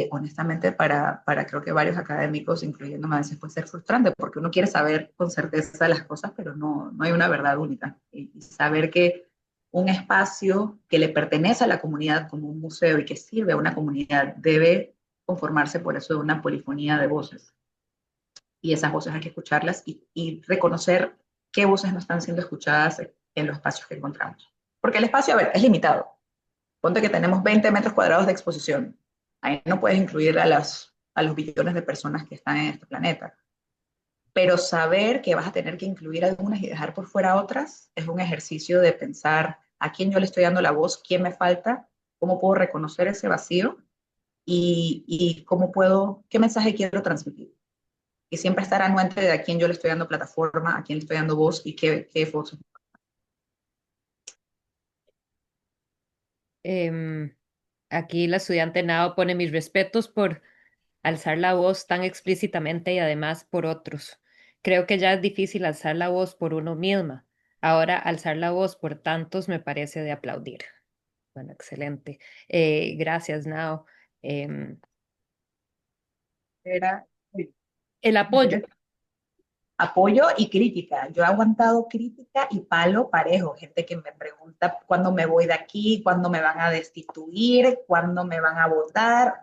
honestamente para creo que varios académicos, incluyéndome a veces puede ser frustrante porque uno quiere saber con certeza las cosas, pero no hay una verdad única. Y saber que un espacio que le pertenece a la comunidad como un museo y que sirve a una comunidad debe conformarse por eso de una polifonía de voces. Y esas voces hay que escucharlas y reconocer qué voces no están siendo escuchadas en los espacios que encontramos. Porque el espacio, a ver, es limitado. Ponte que tenemos 20 metros cuadrados de exposición. Ahí no puedes incluir a los billones de personas que están en este planeta. pero saber que vas a tener que incluir algunas y dejar por fuera otras es un ejercicio de pensar a quién yo le estoy dando la voz, quién me falta, cómo puedo reconocer ese vacío y cómo puedo, qué mensaje quiero transmitir. Y siempre estar anuente de a quién yo le estoy dando plataforma, a quién le estoy dando voz y qué voz. Em, Aquí la estudiante Nao pone mis respetos por alzar la voz tan explícitamente y además por otros. Creo que ya es difícil alzar la voz por uno misma. Ahora alzar la voz por tantos me parece de aplaudir. Bueno, excelente. Gracias, Nao. Em, Era, el apoyo. apoyo y crítica. Yo he aguantado crítica y palo parejo. Gente que me pregunta cuándo me voy de aquí, cuándo me van a destituir, cuándo me van a votar.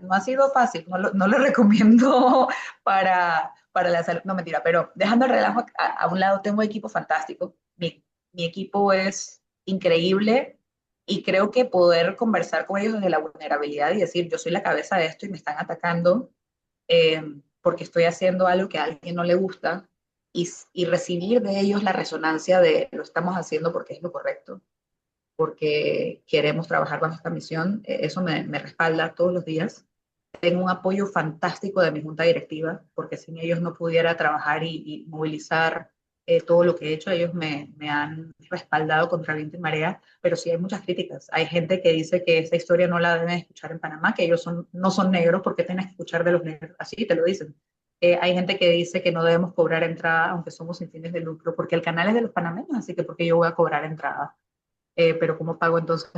No ha sido fácil, no lo recomiendo para la salud. No, mentira, pero dejando el relajo a un lado, tengo un equipo fantástico. Mi equipo es increíble y creo que poder conversar con ellos desde la vulnerabilidad y decir, yo soy la cabeza de esto y me están atacando eh, porque estoy haciendo algo que a alguien no le gusta y recibir de ellos la resonancia de lo estamos haciendo porque es lo correcto, porque queremos trabajar bajo esta misión, eso me respalda todos los días. Tengo un apoyo fantástico de mi junta directiva, porque sin ellos no pudiera trabajar y movilizar todo lo que he hecho. Ellos me han respaldado contra viento y marea, pero sí hay muchas críticas. Hay gente que dice que esta historia no la deben escuchar en Panamá, que ellos no son negros, porque tienes que escuchar de los negros? Así te lo dicen. Hay gente que dice que no debemos cobrar entrada, aunque somos sin fines de lucro, porque el canal es de los panameños, así que porque yo voy a cobrar entrada. Pero ¿cómo pago entonces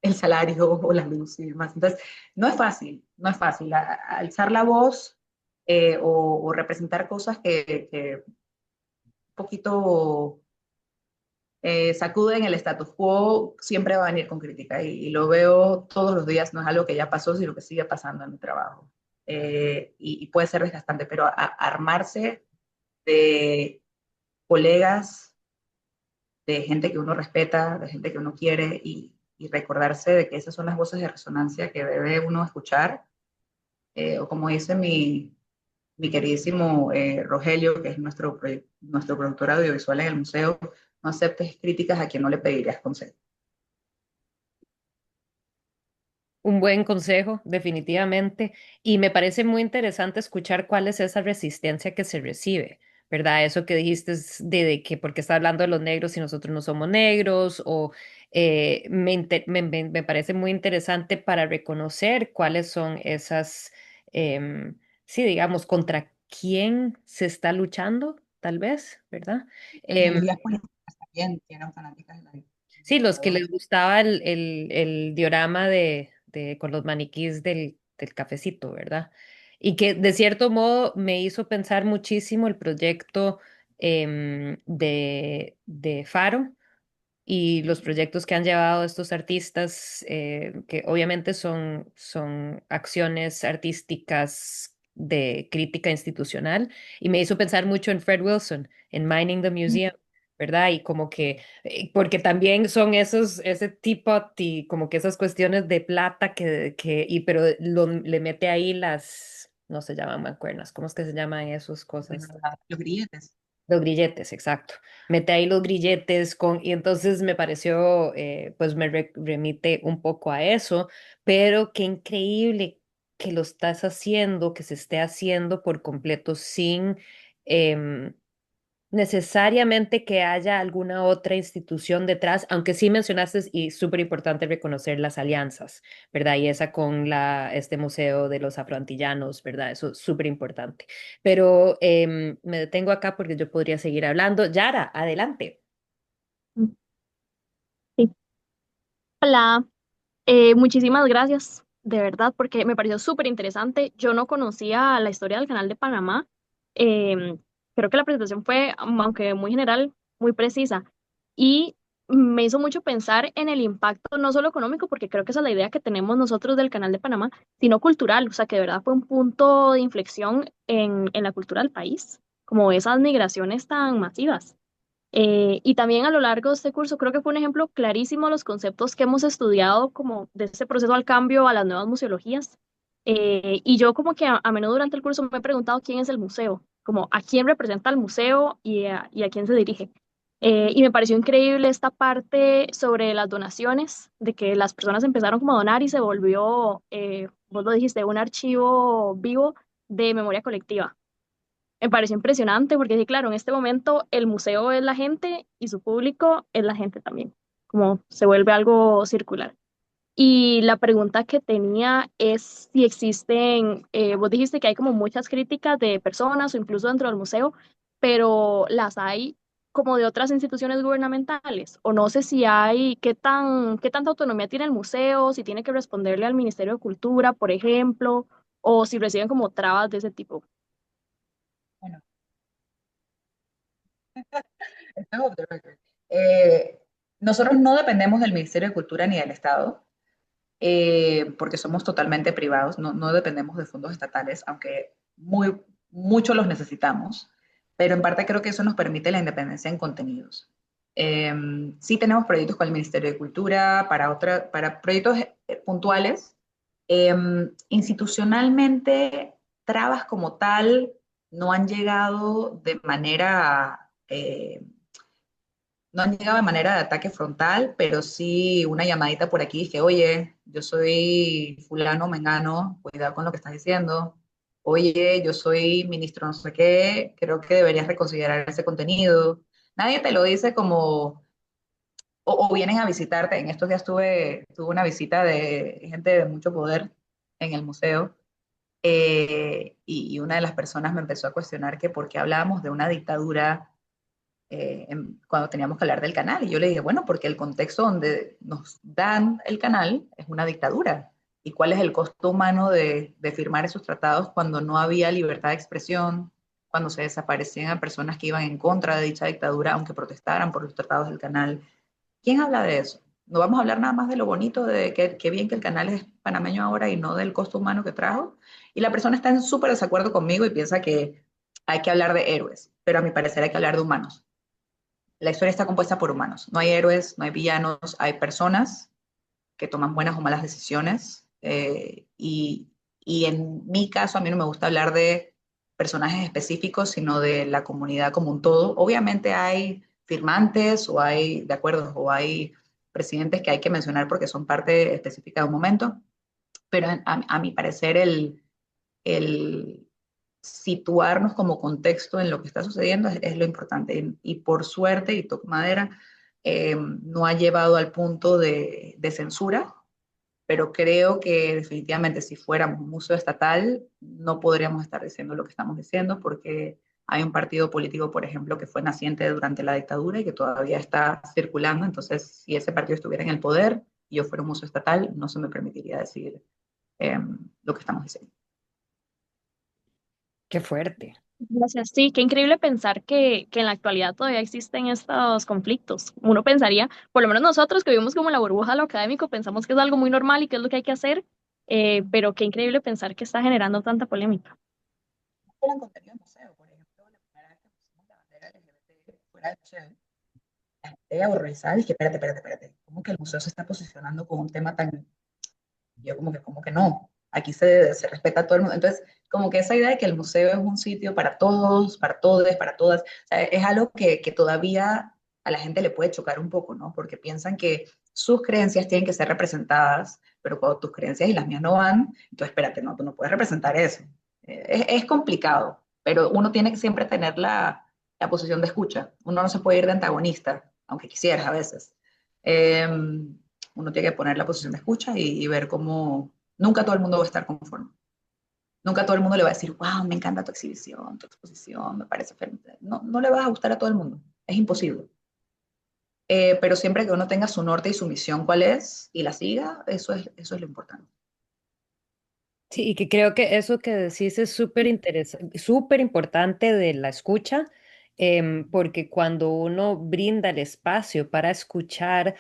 el salario o la luz y demás? Entonces, no es fácil, no es fácil. Alzar la voz o representar cosas que un poquito sacuden el status quo siempre va a venir con crítica y lo veo todos los días, no es algo que ya pasó, sino que sigue pasando en mi trabajo. Y puede ser desgastante, pero armarse de colegas, de gente que uno respeta, de gente que uno quiere y recordarse de que esas son las voces de resonancia que debe uno escuchar. O como dice mi queridísimo Rogelio, que es nuestro productor audiovisual en el museo, no aceptes críticas a quien no le pedirías consejo. Un buen consejo, definitivamente. Y me parece muy interesante escuchar cuál es esa resistencia que se recibe, ¿verdad? Eso que dijiste es de que porque está hablando de los negros y nosotros no somos negros, o me parece muy interesante para reconocer cuáles son esas, sí, digamos, contra quién se está luchando, tal vez, ¿verdad? Em, Minorías políticas también tienen fanáticas de la Sí, los que dictadura. les gustaba el diorama con los maniquís del cafecito, ¿verdad? Y que de cierto modo me hizo pensar muchísimo el proyecto de Faro y los proyectos que han llevado estos artistas, que obviamente son acciones artísticas de crítica institucional, y me hizo pensar mucho en Fred Wilson, en Mining the Museum, ¿verdad? Y como que, porque también son ese teapot y como que esas cuestiones de plata pero le mete ahí no se llaman mancuernas, ¿cómo es que se llaman esas cosas? Los grilletes. Los grilletes, exacto. Mete ahí los grilletes y entonces me pareció, pues me remite un poco a eso, pero qué increíble que lo estás haciendo, que se esté haciendo por completo sin em, necesariamente que haya alguna otra institución detrás, aunque sí mencionaste y súper importante reconocer las alianzas, ¿verdad? Y esa con este Museo de los Afroantillanos, ¿verdad? Eso es súper importante. Pero me detengo acá porque yo podría seguir hablando. Yara, adelante. Sí. Hola, muchísimas gracias, de verdad, porque me pareció súper interesante. Yo no conocía la historia del Canal de Panamá. Em, Creo que la presentación fue, aunque muy general, muy precisa. Y me hizo mucho pensar en el impacto, no solo económico, porque creo que esa es la idea que tenemos nosotros del Canal de Panamá, sino cultural. O sea, que de verdad fue un punto de inflexión en la cultura del país, como esas migraciones tan masivas. Y también a lo largo de este curso creo que fue un ejemplo clarísimo de los conceptos que hemos estudiado como de este proceso al cambio a las nuevas museologías. Y yo como que a menudo durante el curso me he preguntado quién es el museo, como a quién representa el museo y a quién se dirige. Y me pareció increíble esta parte sobre las donaciones, de que las personas empezaron como a donar y se volvió, vos lo dijiste, un archivo vivo de memoria colectiva. Me pareció impresionante porque sí, claro, en este momento el museo es la gente y su público es la gente también, como se vuelve algo circular. Y la pregunta que tenía es si existen, vos dijiste que hay como muchas críticas de personas o incluso dentro del museo, pero las hay como de otras instituciones gubernamentales, o no sé si hay, qué tanta autonomía tiene el museo, si tiene que responderle al Ministerio de Cultura, por ejemplo, o si reciben como trabas de ese tipo. Bueno, esto es off the record. Eh, Nosotros no dependemos del Ministerio de Cultura ni del Estado, porque somos totalmente privados, no dependemos de fondos estatales, aunque mucho los necesitamos, pero en parte creo que eso nos permite la independencia en contenidos. Eh, sí tenemos proyectos con el Ministerio de Cultura para proyectos puntuales. Eh, Institucionalmente, trabas como tal no han llegado de manera no han llegado de manera de ataque frontal, pero sí una llamadita por aquí, que oye, yo soy fulano, mengano, cuidado con lo que estás diciendo. Oye, yo soy ministro no sé qué, creo que deberías reconsiderar ese contenido. Nadie te lo dice como, o vienen a visitarte. En estos días tuve una visita de gente de mucho poder en el museo, y una de las personas me empezó a cuestionar que por qué hablábamos de una dictadura cuando teníamos que hablar del canal. Y yo le dije, bueno, porque el contexto donde nos dan el canal es una dictadura. ¿Y cuál es el costo humano de firmar esos tratados cuando no había libertad de expresión, cuando se desaparecían a personas que iban en contra de dicha dictadura, aunque protestaran por los tratados del canal? ¿Quién habla de eso? No vamos a hablar nada más de lo bonito, de que bien que el canal es panameño ahora y no del costo humano que trajo. Y la persona está en súper desacuerdo conmigo y piensa que hay que hablar de héroes, pero a mi parecer hay que hablar de humanos. La historia está compuesta por humanos. No hay héroes, no hay villanos, hay personas que toman buenas o malas decisiones. Y en mi caso, a mí no me gusta hablar de personajes específicos, sino de la comunidad como un todo. Obviamente hay firmantes o hay, de acuerdo, o hay presidentes que hay que mencionar porque son parte específica de un momento, pero a mi parecer el situarnos como contexto en lo que está sucediendo es lo importante. Y por suerte, y toco madera, no ha llevado al punto de censura, pero creo que definitivamente si fuéramos un museo estatal no podríamos estar diciendo lo que estamos diciendo porque hay un partido político, por ejemplo, que fue naciente durante la dictadura y que todavía está circulando. Entonces, si ese partido estuviera en el poder y yo fuera un museo estatal, no se me permitiría decir lo que estamos diciendo. Qué fuerte. Gracias. Sí, qué increíble pensar que en la actualidad todavía existen estos conflictos. Uno pensaría, por lo menos nosotros que vivimos como en la burbuja de lo académico, pensamos que es algo muy normal y que es lo que hay que hacer, pero qué increíble pensar que está generando tanta polémica. Eran contenido de museo, por ejemplo, la primera vez que pusimos la bandera LGBT fuera del museo, la gente horrorizada, dije, espérate, ¿cómo que el museo se está posicionando con un tema tan, yo como que no, aquí se respeta a todo el mundo. Entonces, como que esa idea de que el museo es un sitio para todos, para todes, para todas, o sea, es algo que todavía a la gente le puede chocar un poco, ¿no? Porque piensan que sus creencias tienen que ser representadas, pero cuando tus creencias y las mías no van, entonces espérate, no, tú no puedes representar eso. Es complicado, pero uno tiene que siempre tener la posición de escucha. Uno no se puede ir de antagonista, aunque quisieras a veces. Eh, Uno tiene que poner la posición de escucha y ver cómo nunca todo el mundo va a estar conforme. Nunca todo el mundo le va a decir, wow, me encanta tu exhibición, tu exposición, me parece feliz. No, no le vas a gustar a todo el mundo, es imposible. Pero siempre que uno tenga su norte y su misión, cuál es, y la siga, eso es lo importante. Sí, y que creo que eso que decís es súper interesante, súper importante de la escucha, porque cuando uno brinda el espacio para escuchar,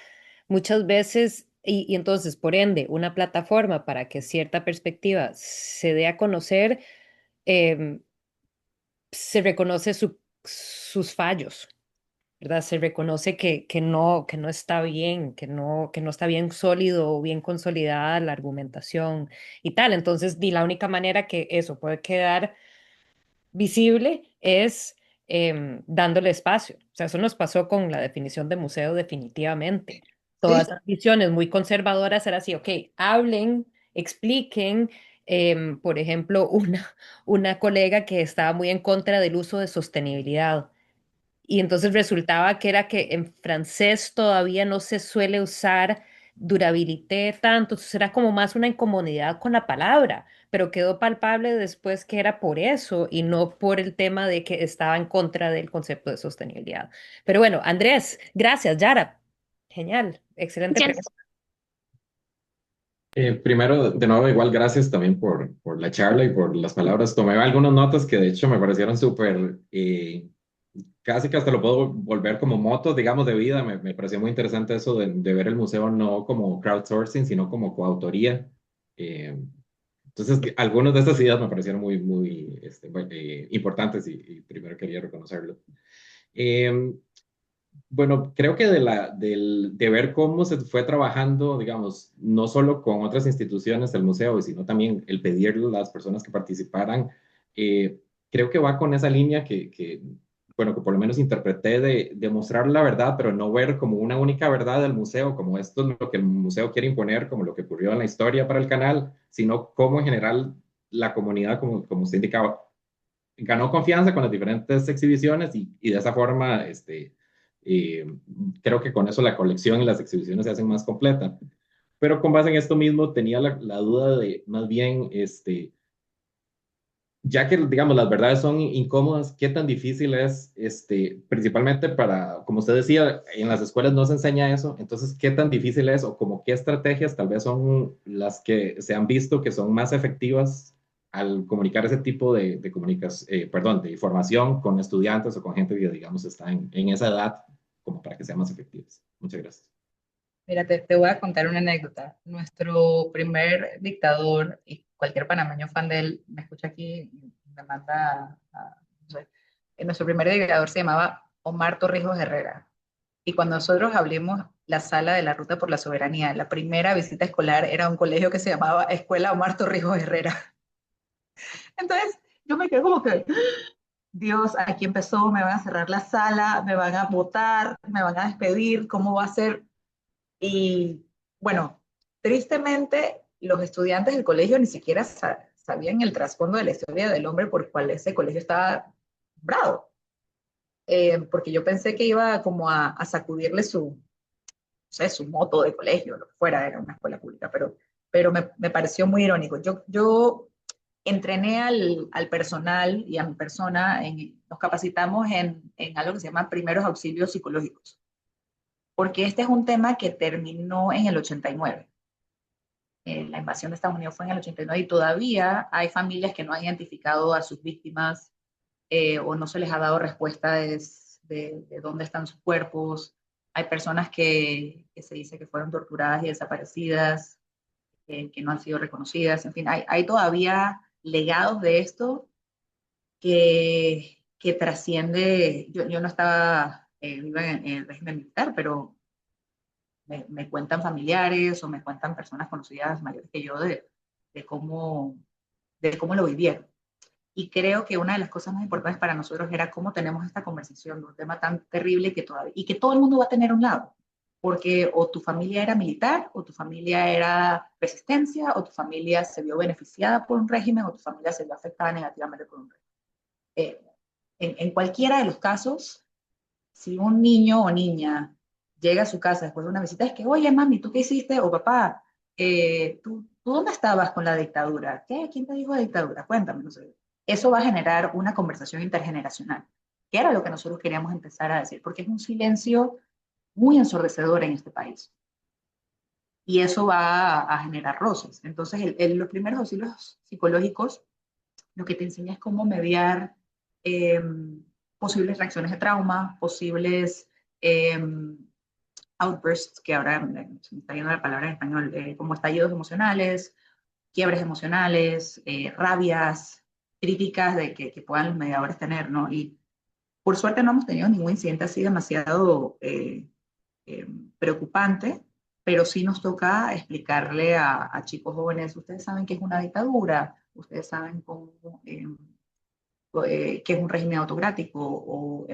muchas veces, y entonces, por ende, una plataforma para que cierta perspectiva se dé a conocer, em, se reconoce sus fallos. ¿Verdad? Se reconoce que no está bien, que no está bien sólido o bien consolidada la argumentación y tal. Entonces, la única manera que eso puede quedar visible es dándole espacio. O sea, eso nos pasó con la definición de museo definitivamente. Sí, Todas las visiones muy conservadoras era así, ok, hablen, expliquen. Por ejemplo, una colega que estaba muy en contra del uso de sostenibilidad. Y entonces resultaba que era que en francés todavía no se suele usar durabilité tanto, entonces era como más una incomodidad con la palabra, pero quedó palpable después que era por eso y no por el tema de que estaba en contra del concepto de sostenibilidad. Pero bueno, Andrés, gracias, Yara. Genial, excelente pregunta. Gracias. Primero, de nuevo, igual gracias también por la charla y por las palabras. Tomé algunas notas que de hecho me parecieron súper, casi que hasta lo puedo volver como motos, digamos, de vida. Me pareció muy interesante eso de ver el museo no como crowdsourcing, sino como coautoría. Eh, entonces, algunas de estas ideas me parecieron muy importantes y primero quería reconocerlo. Eh, bueno, creo que de ver cómo se fue trabajando, digamos, no solo con otras instituciones del museo, sino también el pedirle a las personas que participaran, eh, creo que va con esa línea bueno, que por lo menos interpreté de mostrar la verdad, pero no ver como una única verdad del museo, como esto es lo que el museo quiere imponer, como lo que ocurrió en la historia para el canal, sino cómo en general la comunidad, como usted indicaba, ganó confianza con las diferentes exhibiciones y de esa forma, eh, creo que con eso la colección y las exhibiciones se hacen más completas. Pero con base en esto mismo tenía la duda de más bien, ya que digamos las verdades son incómodas, ¿qué tan difícil es, principalmente para, como usted decía, en las escuelas no se enseña eso, entonces, ¿qué tan difícil es o como qué estrategias tal vez son las que se han visto que son más efectivas al comunicar ese tipo de perdón, de información con estudiantes o con gente que, digamos, está en esa edad como para que sean más efectivas? Muchas gracias. mira, te voy a contar una anécdota. Nuestro primer dictador, y cualquier panameño fan de él, me escucha aquí y me manda no sé, nuestro primer dictador se llamaba Omar Torrijos Herrera. Y cuando nosotros abrimos la sala de la Ruta por la Soberanía, la primera visita escolar era a un colegio que se llamaba Escuela Omar Torrijos Herrera. Entonces, yo me quedé como que, Dios, aquí empezó, me van a cerrar la sala, me van a votar, me van a despedir, ¿cómo va a ser? Y bueno, tristemente, los estudiantes del colegio ni siquiera sabían el trasfondo de la historia del hombre por el cual ese colegio estaba bravo. Porque yo pensé que iba como a sacudirle no sé, su moto de colegio, lo que fuera, era una escuela pública, pero me pareció muy irónico. Yo entrené al personal y a mi persona, nos capacitamos en algo que se llama primeros auxilios psicológicos, porque este es un tema que terminó en el 89. La invasión de Estados Unidos fue en el 89 y todavía hay familias que no han identificado a sus víctimas o no se les ha dado respuesta de dónde están sus cuerpos. Hay personas que se dice que fueron torturadas y desaparecidas, que no han sido reconocidas. En fin, hay todavía legados de esto que trasciende. Yo no estaba viva en el régimen militar, pero me cuentan familiares o me cuentan personas conocidas mayores que yo de cómo, de cómo lo vivieron. Y creo que una de las cosas más importantes para nosotros era cómo tenemos esta conversación de un tema tan terrible y que todo el mundo va a tener un lado. Porque o tu familia era militar, o tu familia era resistencia, o tu familia se vio beneficiada por un régimen, o tu familia se vio afectada negativamente por un régimen. Eh, en cualquiera de los casos, si un niño o niña llega a su casa después de una visita, es que, oye, mami, ¿tú qué hiciste? O papá, ¿tú dónde estabas con la dictadura? ¿Qué? ¿Quién te dijo de dictadura? Cuéntame. No sé. Eso va a generar una conversación intergeneracional, que era lo que nosotros queríamos empezar a decir, porque es un silencio muy ensordecedor en este país. Y eso va a generar roces. Entonces, los primeros auxilios psicológicos lo que te enseña es cómo mediar eh, posibles reacciones de trauma, posibles eh, outbursts, que ahora se me está yendo la palabra en español, como estallidos emocionales, quiebres emocionales, rabias, críticas que puedan los mediadores tener, ¿no? Y por suerte no hemos tenido ningún incidente así demasiado eh, preocupante, pero sí nos toca explicarle a chicos jóvenes, ustedes saben que es una dictadura, ustedes saben cómo qué es un régimen autocrático,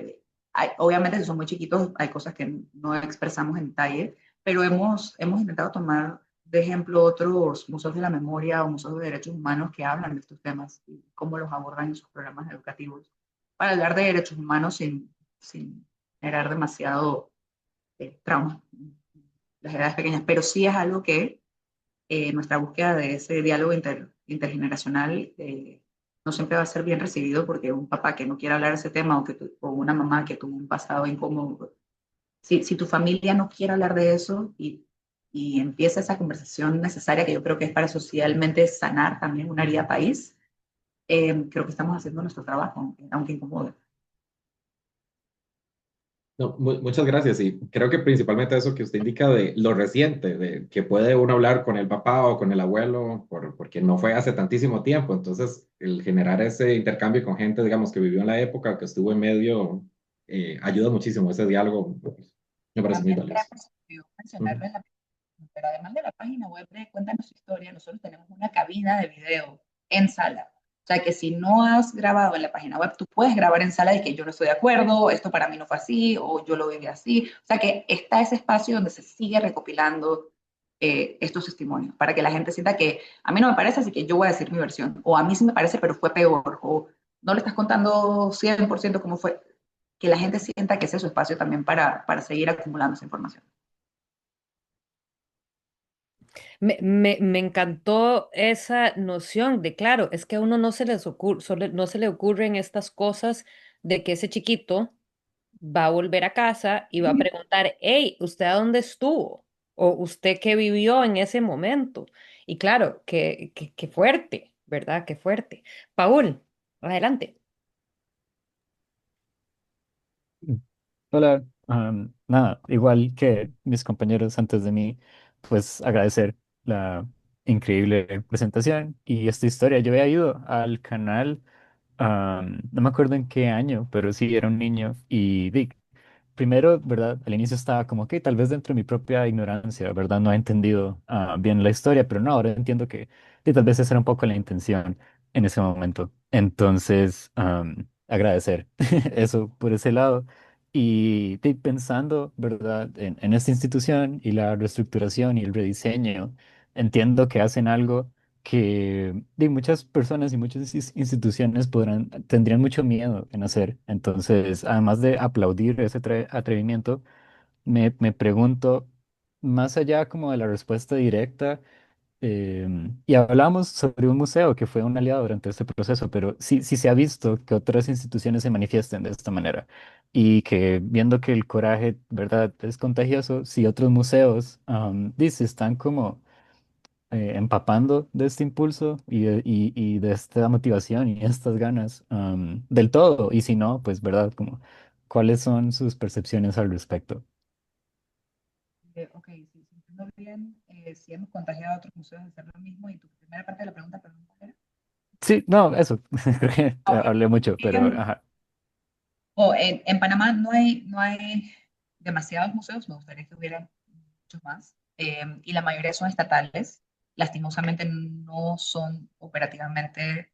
obviamente si son muy chiquitos hay cosas que no expresamos en detalle, pero hemos intentado tomar de ejemplo otros museos de la memoria o museos de derechos humanos que hablan de estos temas y cómo los abordan en sus programas educativos, para hablar de derechos humanos sin generar demasiado trauma en las edades pequeñas, pero sí es algo que nuestra búsqueda de ese diálogo intergeneracional no siempre va a ser bien recibido porque un papá que no quiere hablar de ese tema o una mamá que tuvo un pasado incómodo, si tu familia no quiere hablar de eso y empieza esa conversación necesaria que yo creo que es para socialmente sanar también una herida país, creo que estamos haciendo nuestro trabajo, aunque incomode. No, muchas gracias. Y creo que principalmente eso que usted indica de lo reciente, de que puede uno hablar con el papá o con el abuelo, porque no fue hace tantísimo tiempo. Entonces, el generar ese intercambio con gente, digamos, que vivió en la época, que estuvo en medio, ayuda muchísimo. Ese diálogo me parece muy También valioso. se me olvidó Ujú. mencionarles pero además de la página web de Cuéntanos tu historia, nosotros tenemos una cabina de video en sala. O sea que si no has grabado en la página web, tú puedes grabar en sala de que yo no estoy de acuerdo, esto para mí no fue así, o yo lo viví así. O sea que está ese espacio donde se sigue recopilando estos testimonios, para que la gente sienta que a mí no me parece, así que yo voy a decir mi versión, o a mí sí me parece, pero fue peor, o no le estás contando 100% cómo fue, que la gente sienta que ese es su espacio también para seguir acumulando esa información. Me encantó esa noción de, claro, es que a uno no se le ocurren estas cosas de que ese chiquito va a volver a casa y va a preguntar, hey, ¿usted a dónde estuvo? O usted qué vivió en ese momento. Y claro, qué fuerte, ¿verdad? Qué fuerte. Paul, adelante. Hola, nada, igual que mis compañeros antes de mí, pues agradecer la increíble presentación y esta historia. Yo había ido al canal, no me acuerdo en qué año, pero sí era un niño y primero, ¿verdad? Al inicio estaba como que tal vez dentro de mi propia ignorancia, ¿verdad? No he entendido bien la historia, pero no, ahora entiendo que tal vez esa era un poco la intención en ese momento. Entonces, agradecer eso por ese lado. Y pensando, ¿verdad? En esta institución y la reestructuración y el rediseño, entiendo que hacen algo que muchas personas y muchas instituciones tendrían mucho miedo en hacer. Entonces, además de aplaudir ese atrevimiento, me pregunto, más allá como de la respuesta directa, y hablamos sobre un museo que fue un aliado durante este proceso, pero sí se ha visto que otras instituciones se manifiesten de esta manera y que viendo que el coraje, ¿verdad?, es contagioso, si otros museos, están como empapando de este impulso y de esta motivación y estas ganas del todo. Y si no, pues, ¿verdad? Como, ¿cuáles son sus percepciones al respecto? Ok, si entiendo bien, si hemos contagiado a otros museos de hacer lo mismo, y tu primera parte de la pregunta, perdón, ¿cuál era? Sí, no, eso. Creo que Ah, ok. hablé mucho, pero Em, ajá. en Panamá no hay demasiados museos, me gustaría que hubieran muchos más, y la mayoría son estatales. Lastimosamente no son operativamente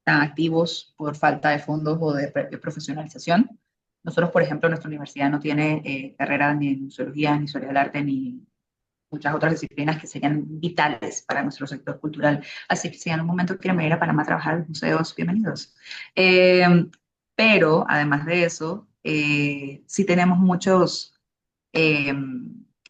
tan activos por falta de fondos o de profesionalización. Nosotros, por ejemplo, nuestra universidad no tiene carrera ni en museología, ni historia del arte, ni muchas otras disciplinas que serían vitales para nuestro sector cultural. Así que si en algún momento quieren venir a Panamá a trabajar en los museos, bienvenidos. Pero además de eso, sí tenemos muchos eh,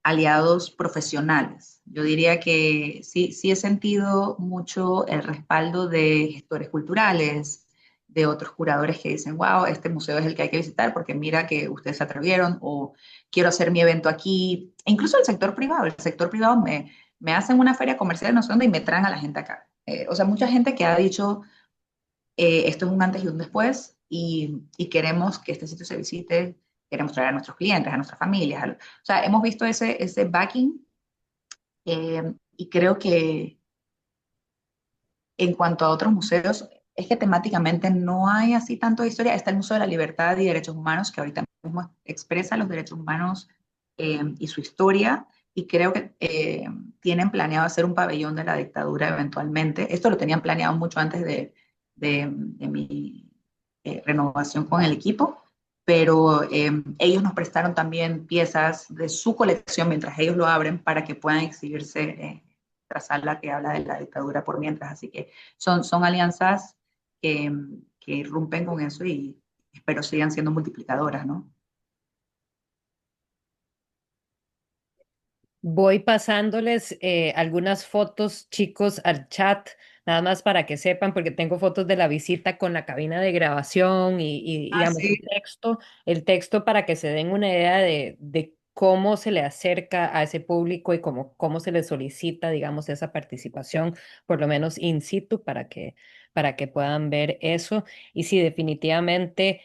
aliados profesionales. Yo diría que sí he sentido mucho el respaldo de gestores culturales, de otros curadores que dicen, wow, este museo es el que hay que visitar porque mira que ustedes se atrevieron o quiero hacer mi evento aquí. E incluso el sector privado me hacen una feria comercial no sé dónde y me traen a la gente acá. O sea, mucha gente que ha dicho, esto es un antes y un después y queremos que este sitio se visite, queremos traer a nuestros clientes, a nuestras familias. O sea, hemos visto ese backing y creo que en cuanto a otros museos, es que temáticamente no hay así tanto de historia. Está el Museo de la Libertad y Derechos Humanos, que ahorita mismo expresa los derechos humanos y su historia, y creo que tienen planeado hacer un pabellón de la dictadura eventualmente. Esto lo tenían planeado mucho antes de mi renovación con el equipo, pero ellos nos prestaron también piezas de su colección mientras ellos lo abren para que puedan exhibirse tras sala que habla de la dictadura por mientras. Así que son alianzas que irrumpen con eso y espero sigan siendo multiplicadoras, ¿no? Voy pasándoles algunas fotos, chicos, al chat, nada más para que sepan, porque tengo fotos de la visita con la cabina de grabación y, Ah, digamos, sí. el texto para que se den una idea de cómo se le acerca a ese público y cómo se le solicita, digamos, esa participación, por lo menos in situ, para que puedan ver eso. Y sí, definitivamente.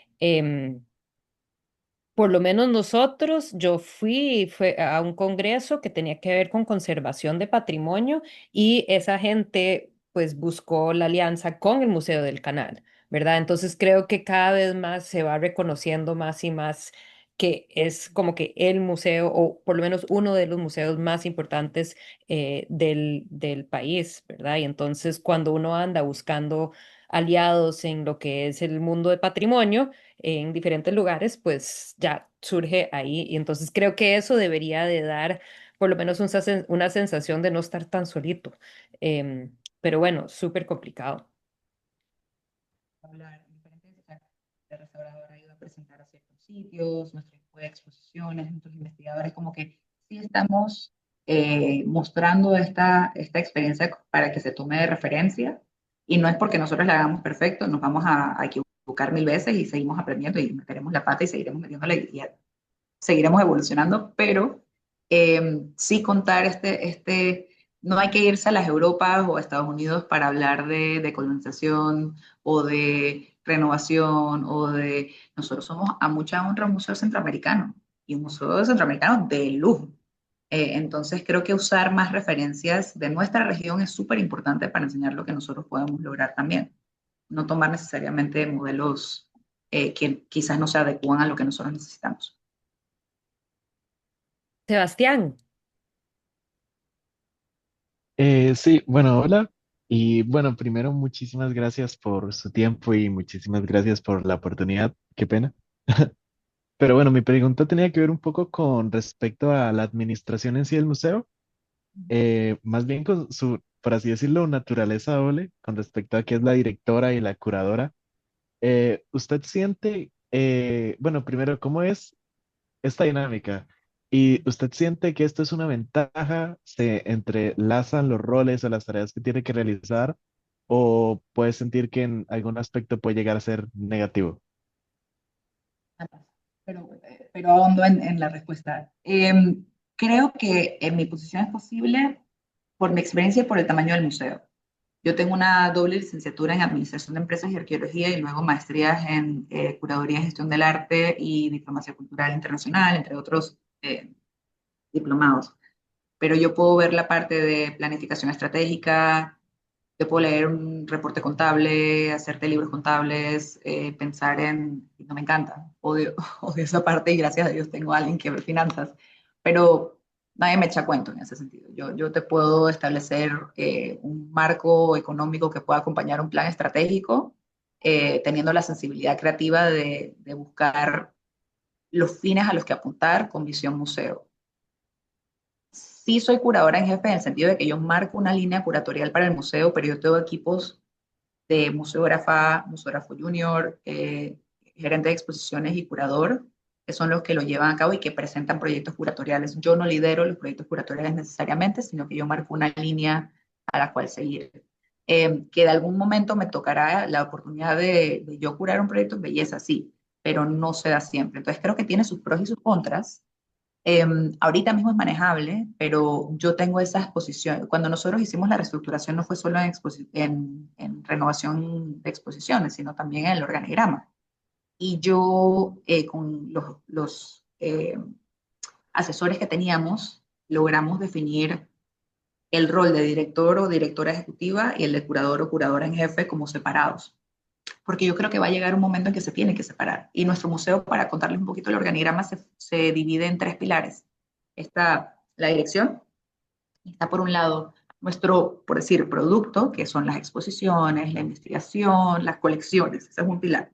Por lo menos nosotros, yo fue a un congreso que tenía que ver con conservación de patrimonio y esa gente pues buscó la alianza con el Museo del Canal, ¿verdad? Entonces creo que cada vez más se va reconociendo más y más que es como que el museo o por lo menos uno de los museos más importantes del país, ¿verdad? Y entonces cuando uno anda buscando aliados en lo que es el mundo de patrimonio, en diferentes lugares, pues ya surge ahí. Y entonces creo que eso debería de dar por lo menos una sensación de no estar tan solito. Pero bueno, súper complicado. Hablar en diferentes, o sea, la restauradora ha ido a presentar a ciertos sitios, nuestro equipo de exposiciones, nuestros investigadores, como que sí estamos mostrando esta experiencia para que se tome de referencia y no es porque nosotros la hagamos perfecto, nos vamos a equivocar mil veces y seguimos aprendiendo y meteremos la pata y seguiremos metiéndole y seguiremos evolucionando, pero sí contar no hay que irse a las Europas o a Estados Unidos para hablar de colonización o de renovación nosotros somos a mucha honra un museo centroamericano y un museo centroamericano de lujo. Entonces creo que usar más referencias de nuestra región es súper importante para enseñar lo que nosotros podemos lograr también. No tomar necesariamente modelos que quizás no se adecúan a lo que nosotros necesitamos. Sebastián, Sí, bueno, hola. Y bueno, primero muchísimas gracias por su tiempo y muchísimas gracias por la oportunidad. Qué pena. Pero bueno, mi pregunta tenía que ver un poco con respecto a la administración en sí del museo, más bien con su, por así decirlo, naturaleza doble con respecto a qué es la directora y la curadora. ¿Usted siente, bueno, primero, cómo es esta dinámica? ¿Y usted siente que esto es una ventaja? ¿Se entrelazan los roles o las tareas que tiene que realizar? ¿O puede sentir que en algún aspecto puede llegar a ser negativo? Pero ahondo en la respuesta. Creo que en mi posición es posible por mi experiencia y por el tamaño del museo. Yo tengo una doble licenciatura en Administración de Empresas y Arqueología y luego maestrías en Curaduría y Gestión del Arte y Diplomacia Cultural Internacional, entre otros diplomados. Pero yo puedo ver la parte de planificación estratégica, yo puedo leer un reporte contable, hacerte libros contables, pensar no me encanta, odio, odio esa parte y gracias a Dios tengo a alguien que ve finanzas, pero nadie me echa cuento en ese sentido. Yo te puedo establecer un marco económico que pueda acompañar un plan estratégico, teniendo la sensibilidad creativa de buscar los fines a los que apuntar con visión museo. Sí soy curadora en jefe en el sentido de que yo marco una línea curatorial para el museo, pero yo tengo equipos de museógrafa, museógrafo junior, gerente de exposiciones y curador, que son los que lo llevan a cabo y que presentan proyectos curatoriales. Yo no lidero los proyectos curatoriales necesariamente, sino que yo marco una línea a la cual seguir. Que de algún momento me tocará la oportunidad de yo curar un proyecto, belleza, sí, pero no se da siempre. Entonces creo que tiene sus pros y sus contras. Ahorita mismo es manejable, pero yo tengo esa exposición. Cuando nosotros hicimos la reestructuración no fue solo en renovación de exposiciones, sino también en el organigrama. Y yo con los asesores que teníamos logramos definir el rol de director o directora ejecutiva y el de curador o curadora en jefe como separados porque yo creo que va a llegar un momento en que se tiene que separar. Y nuestro museo, para contarles un poquito el organigrama, se divide en tres pilares. Está la dirección, está por un lado nuestro, por decir, producto, que son las exposiciones, la investigación, las colecciones, ese es un pilar.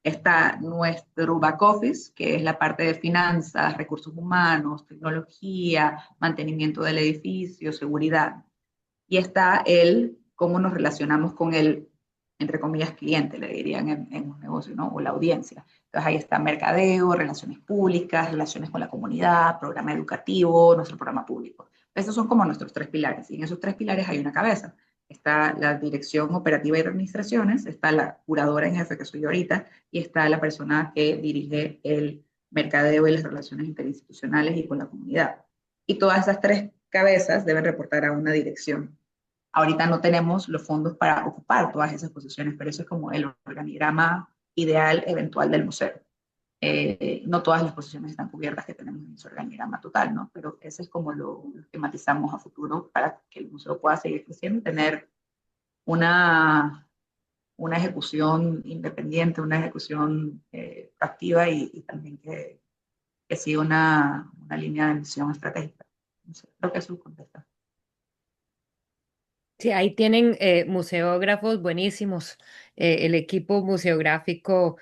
Está nuestro back office, que es la parte de finanzas, recursos humanos, tecnología, mantenimiento del edificio, seguridad. Y está el cómo nos relacionamos con el, entre comillas, cliente, le dirían en un negocio, ¿no? O la audiencia. Entonces ahí está mercadeo, relaciones públicas, relaciones con la comunidad, programa educativo, nuestro programa público. Estos son como nuestros tres pilares. Y en esos tres pilares hay una cabeza. Está la dirección operativa y de administraciones, está la curadora en jefe, que soy yo ahorita, y está la persona que dirige el mercadeo y las relaciones interinstitucionales y con la comunidad. Y todas esas tres cabezas deben reportar a una dirección. Ahorita no tenemos los fondos para ocupar todas esas posiciones, pero eso es como el organigrama ideal eventual del museo. No todas las posiciones están cubiertas que tenemos en ese organigrama total, ¿no? Pero ese es como lo que matizamos a futuro para que el museo pueda seguir creciendo y tener una, una ejecución independiente, una ejecución activa y también que siga una línea de misión estratégica. No sé, creo que eso contesta. Sí, ahí tienen museógrafos buenísimos. El equipo museográfico,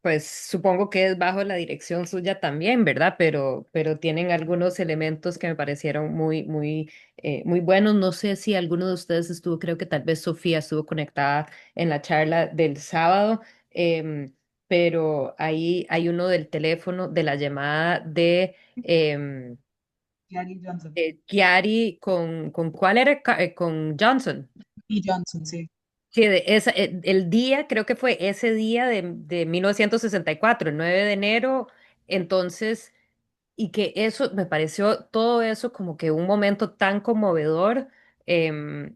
pues supongo que es bajo la dirección suya también, ¿verdad? Pero tienen algunos elementos que me parecieron muy buenos. No sé si alguno de ustedes estuvo, creo que tal vez Sofía estuvo conectada en la charla del sábado, pero ahí hay uno del teléfono, de la llamada Gary Johnson. Chiari con ¿cuál era? Con Johnson. Y Johnson, sí. Sí, el día, creo que fue ese día de 1964, el 9 de enero, entonces, y que eso, me pareció todo eso como que un momento tan conmovedor, em,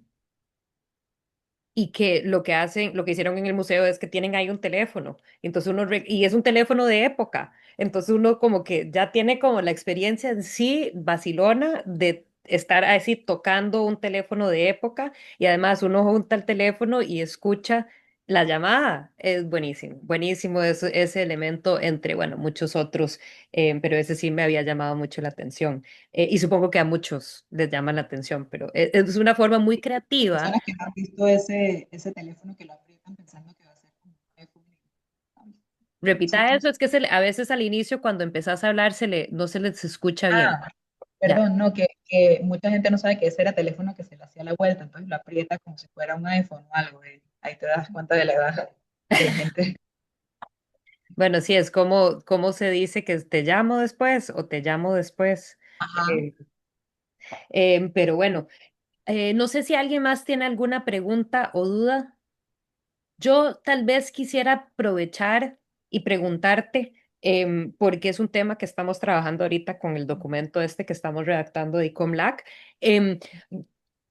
y que lo que hacen, lo que hicieron en el museo es que tienen ahí un teléfono, entonces y es un teléfono de época, entonces uno como que ya tiene como la experiencia en sí, vacilona, de estar así tocando un teléfono de época, y además uno junta el teléfono y escucha la llamada, es buenísimo, buenísimo ese elemento entre, bueno, muchos otros, pero ese sí me había llamado mucho la atención, y supongo que a muchos les llama la atención, pero es una forma muy creativa. Personas que no han visto ese teléfono que lo aprietan pensando que va a ser como un iPhone. Sí, Repita eso, es que a veces al inicio cuando empezás a hablar no se les escucha bien. ah, Ya. perdón, no, que mucha gente no sabe que ese era teléfono que se le hacía la vuelta, entonces lo aprieta como si fuera un iPhone o algo. Ahí te das cuenta de la edad de la gente. Bueno, sí, es como, ¿cómo se dice que te llamo después o te llamo después? Ajá. Eh, pero bueno, no sé si alguien más tiene alguna pregunta o duda. Yo tal vez quisiera aprovechar y preguntarte, porque es un tema que estamos trabajando ahorita con el documento este que estamos redactando de ICOMLAC. em,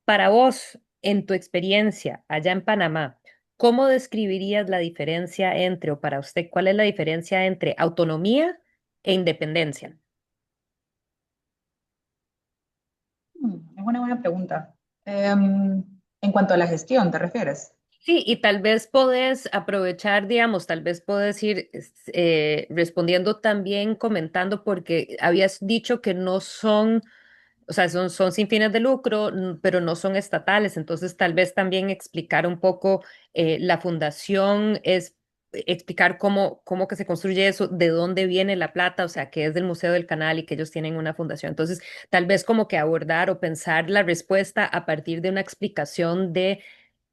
para vos, en tu experiencia allá en Panamá, ¿cómo describirías la diferencia entre, o para usted, cuál es la diferencia entre autonomía e independencia? Es una buena pregunta. En cuanto a la gestión, ¿te refieres? Sí, y tal vez podés aprovechar, digamos, tal vez podés ir respondiendo también, comentando, porque habías dicho que no son, o sea, son sin fines de lucro, pero no son estatales, entonces tal vez también explicar un poco la fundación, es explicar cómo que se construye eso, de dónde viene la plata, o sea, que es del Museo del Canal y que ellos tienen una fundación. Entonces, tal vez como que abordar o pensar la respuesta a partir de una explicación de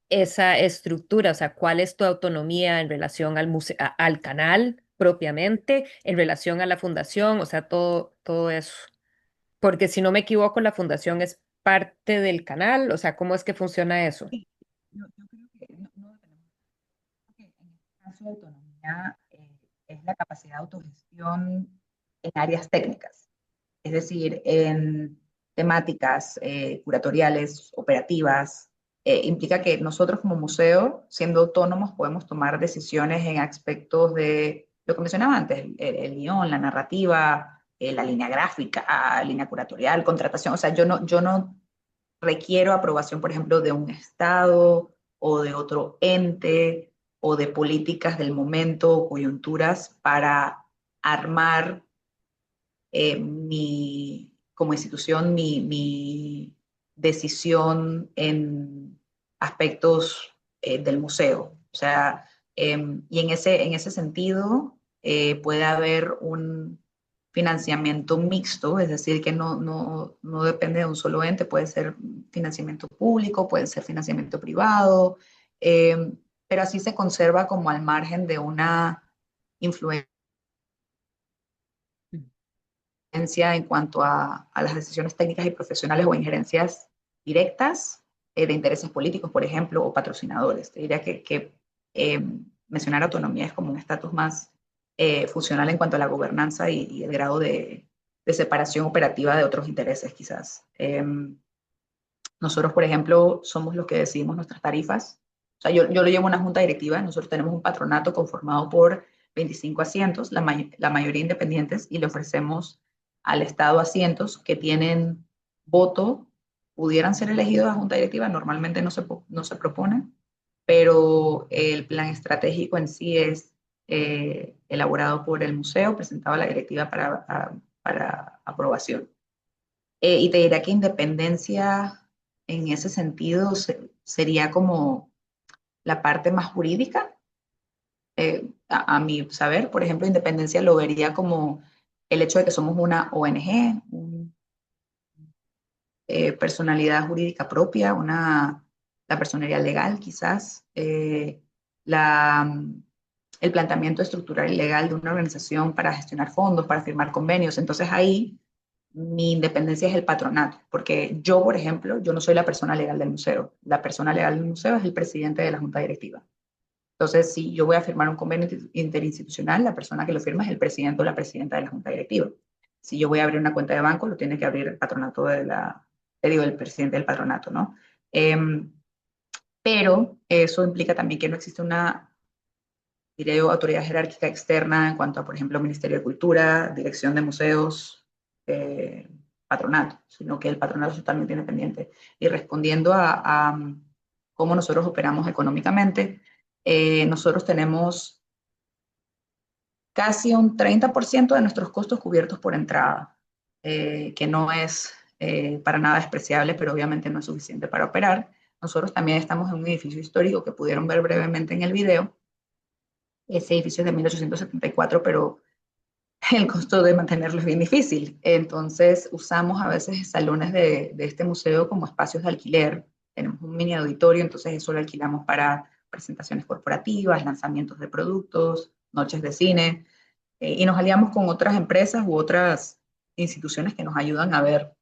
esa estructura, o sea, cuál es tu autonomía en relación al canal propiamente, en relación a la fundación, o sea, todo eso. Porque si no me equivoco, la fundación es parte del canal, o sea, ¿cómo es que funciona eso? Sí, yo creo que no dependemos. Que en este caso de autonomía es la capacidad de autogestión en áreas técnicas, es decir, en temáticas curatoriales, operativas. Implica que nosotros como museo, siendo autónomos, podemos tomar decisiones en aspectos de lo que mencionaba antes, el guión, la narrativa, la línea gráfica, línea curatorial, contratación. O sea, yo no requiero aprobación, por ejemplo, de un Estado o de otro ente o de políticas del momento o coyunturas para armar como institución decisión en aspectos del museo. O sea, y en ese sentido puede haber un financiamiento mixto, es decir, que no depende de un solo ente, puede ser financiamiento público, puede ser financiamiento privado, pero así se conserva como al margen de una influencia en cuanto a las decisiones técnicas y profesionales o injerencias directas de intereses políticos, por ejemplo, o patrocinadores. Te diría que mencionar autonomía es como un estatus más funcional en cuanto a la gobernanza y el grado de separación operativa de otros intereses, quizás. Nosotros, por ejemplo, somos los que decidimos nuestras tarifas. O sea, yo lo llevo a una junta directiva, nosotros tenemos un patronato conformado por 25 asientos, la mayoría independientes, y le ofrecemos al Estado asientos que tienen voto, pudieran ser elegidos a junta directiva, normalmente no se proponen, pero el plan estratégico en sí es elaborado por el museo, presentado a la directiva para aprobación. Y te diría que independencia en ese sentido sería como la parte más jurídica. A mi saber, por ejemplo, independencia lo vería como el hecho de que somos una ONG, personalidad jurídica propia, la personalidad legal quizás, la, el planteamiento estructural y legal de una organización para gestionar fondos, para firmar convenios. Entonces ahí mi independencia es el patronato, porque yo, por ejemplo, yo no soy la persona legal del museo. La persona legal del museo es el presidente de la junta directiva. Entonces, si yo voy a firmar un convenio interinstitucional, la persona que lo firma es el presidente o la presidenta de la junta directiva. Si yo voy a abrir una cuenta de banco, lo tiene que abrir el patronato te digo, el presidente del patronato, ¿no? Pero eso implica también que no existe una, diré yo, autoridad jerárquica externa en cuanto a, por ejemplo, Ministerio de Cultura, Dirección de Museos, eh, patronato, sino que el patronato es totalmente independiente. Y respondiendo a cómo nosotros operamos económicamente, nosotros tenemos casi un 30% de nuestros costos cubiertos por entrada, que no es para nada despreciable, pero obviamente no es suficiente para operar. Nosotros también estamos en un edificio histórico que pudieron ver brevemente en el video. Ese edificio es de 1874, pero el costo de mantenerlo es bien difícil. Entonces usamos a veces salones de este museo como espacios de alquiler. Tenemos un mini auditorio, entonces eso lo alquilamos para presentaciones corporativas, lanzamientos de productos, noches de cine, y nos aliamos con otras empresas u otras instituciones que nos ayudan a ver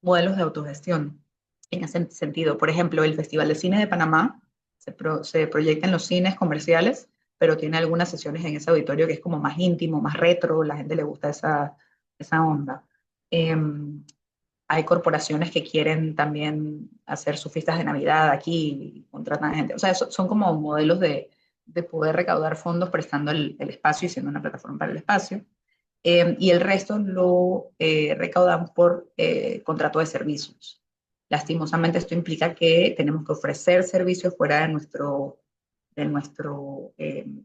modelos de autogestión en ese sentido. Por ejemplo, el Festival de Cine de Panamá se proyecta en los cines comerciales, pero tiene algunas sesiones en ese auditorio que es como más íntimo, más retro, la gente le gusta esa onda. Eh, Hay corporaciones que quieren también hacer sus fiestas de Navidad aquí y contratan gente. O sea, son como modelos de poder recaudar fondos prestando el espacio y siendo una plataforma para el espacio. Y el resto lo recaudamos por contrato de servicios. Lastimosamente esto implica que tenemos que ofrecer servicios fuera de nuestro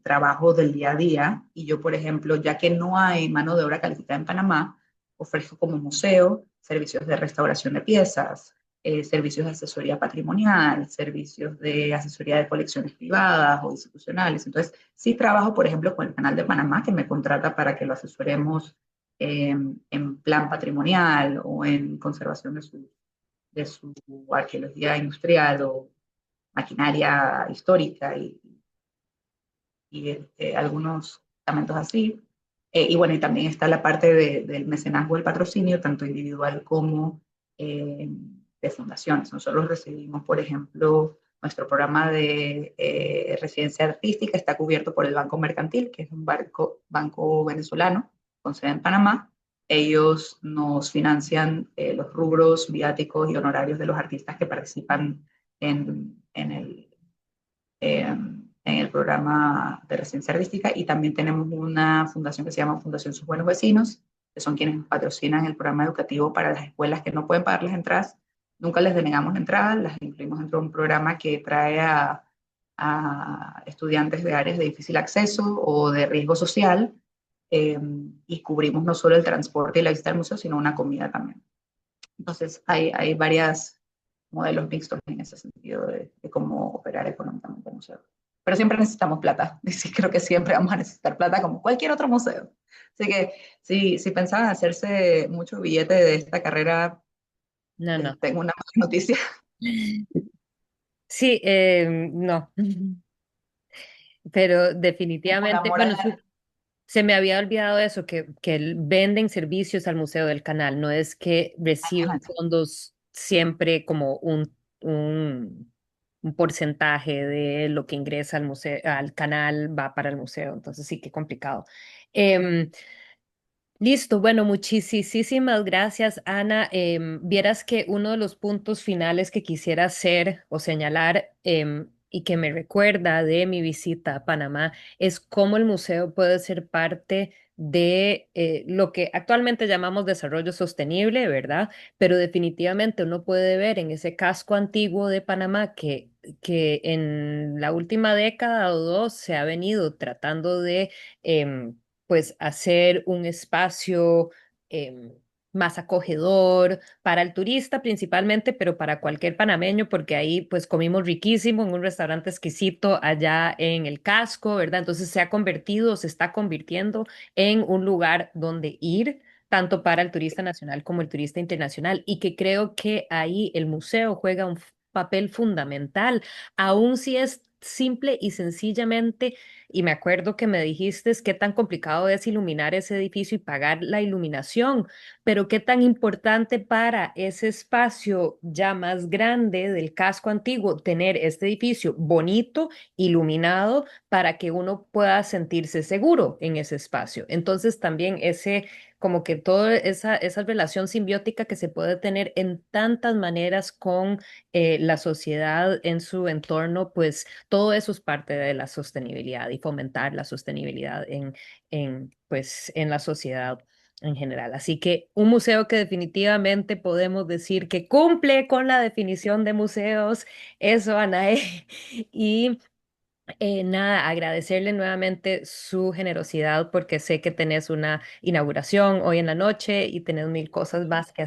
trabajo del día a día. Y yo, por ejemplo, ya que no hay mano de obra calificada en Panamá, ofrezco como museo servicios de restauración de piezas, servicios de asesoría patrimonial, servicios de asesoría de colecciones privadas o institucionales. Entonces, sí trabajo, por ejemplo, con el Canal de Panamá, que me contrata para que lo asesoremos en plan patrimonial o en conservación de su arqueología industrial o maquinaria histórica y algunos tratamientos así. Y bueno, y también está la parte del mecenazgo del patrocinio, tanto individual como de fundaciones. Nosotros recibimos, por ejemplo, nuestro programa de residencia artística está cubierto por el Banco Mercantil, que es un banco venezolano con sede en Panamá. Ellos nos financian los rubros viáticos y honorarios de los artistas que participan en el programa de residencia artística, y también tenemos una fundación que se llama Fundación Sus Buenos Vecinos, que son quienes patrocinan el programa educativo para las escuelas que no pueden pagar las entradas. Nunca les denegamos entradas, las incluimos dentro de un programa que trae a estudiantes de áreas de difícil acceso o de riesgo social, y cubrimos no solo el transporte y la visita al museo, sino una comida también. Entonces hay varias modelos mixtos en ese sentido de cómo operar económicamente el museo. Pero siempre necesitamos plata, y sí, creo que siempre vamos a necesitar plata como cualquier otro museo. Así que si pensaban hacerse mucho billete de esta carrera, No, les no. tengo una mala noticia. Sí, no, pero Por definitivamente, amor a bueno, la... se me había olvidado eso, que venden servicios al Museo del Canal, no es que reciben fondos siempre como un porcentaje de lo que ingresa al museo, al canal va para el museo, entonces sí, qué complicado. Em, Listo, bueno, muchísimas gracias, Ana. Vieras que uno de los puntos finales que quisiera hacer o señalar y que me recuerda de mi visita a Panamá es cómo el museo puede ser parte de lo que actualmente llamamos desarrollo sostenible, ¿verdad? Pero definitivamente uno puede ver en ese casco antiguo de Panamá que en la última década o dos se ha venido tratando de pues hacer un espacio em, más acogedor para el turista principalmente, pero para cualquier panameño, porque ahí pues comimos riquísimo en un restaurante exquisito allá en el casco, ¿verdad? Entonces se ha convertido, se está convirtiendo en un lugar donde ir tanto para el turista nacional como el turista internacional, y que creo que ahí el museo juega un papel fundamental, aun si es simple y sencillamente y me acuerdo que me dijiste qué tan complicado es iluminar ese edificio y pagar la iluminación, pero qué tan importante para ese espacio ya más grande del casco antiguo tener este edificio bonito, iluminado, para que uno pueda sentirse seguro en ese espacio. Entonces también ese, como que toda esa relación simbiótica que se puede tener en tantas maneras con la sociedad en su entorno, pues todo eso es parte de la sostenibilidad y fomentar la sostenibilidad pues, en la sociedad en general. Así que un museo que definitivamente podemos decir que cumple con la definición de museos, eso, Anae. Y nada, agradecerle nuevamente su generosidad porque sé que tenés una inauguración hoy en la noche y tenés mil cosas más que hacer.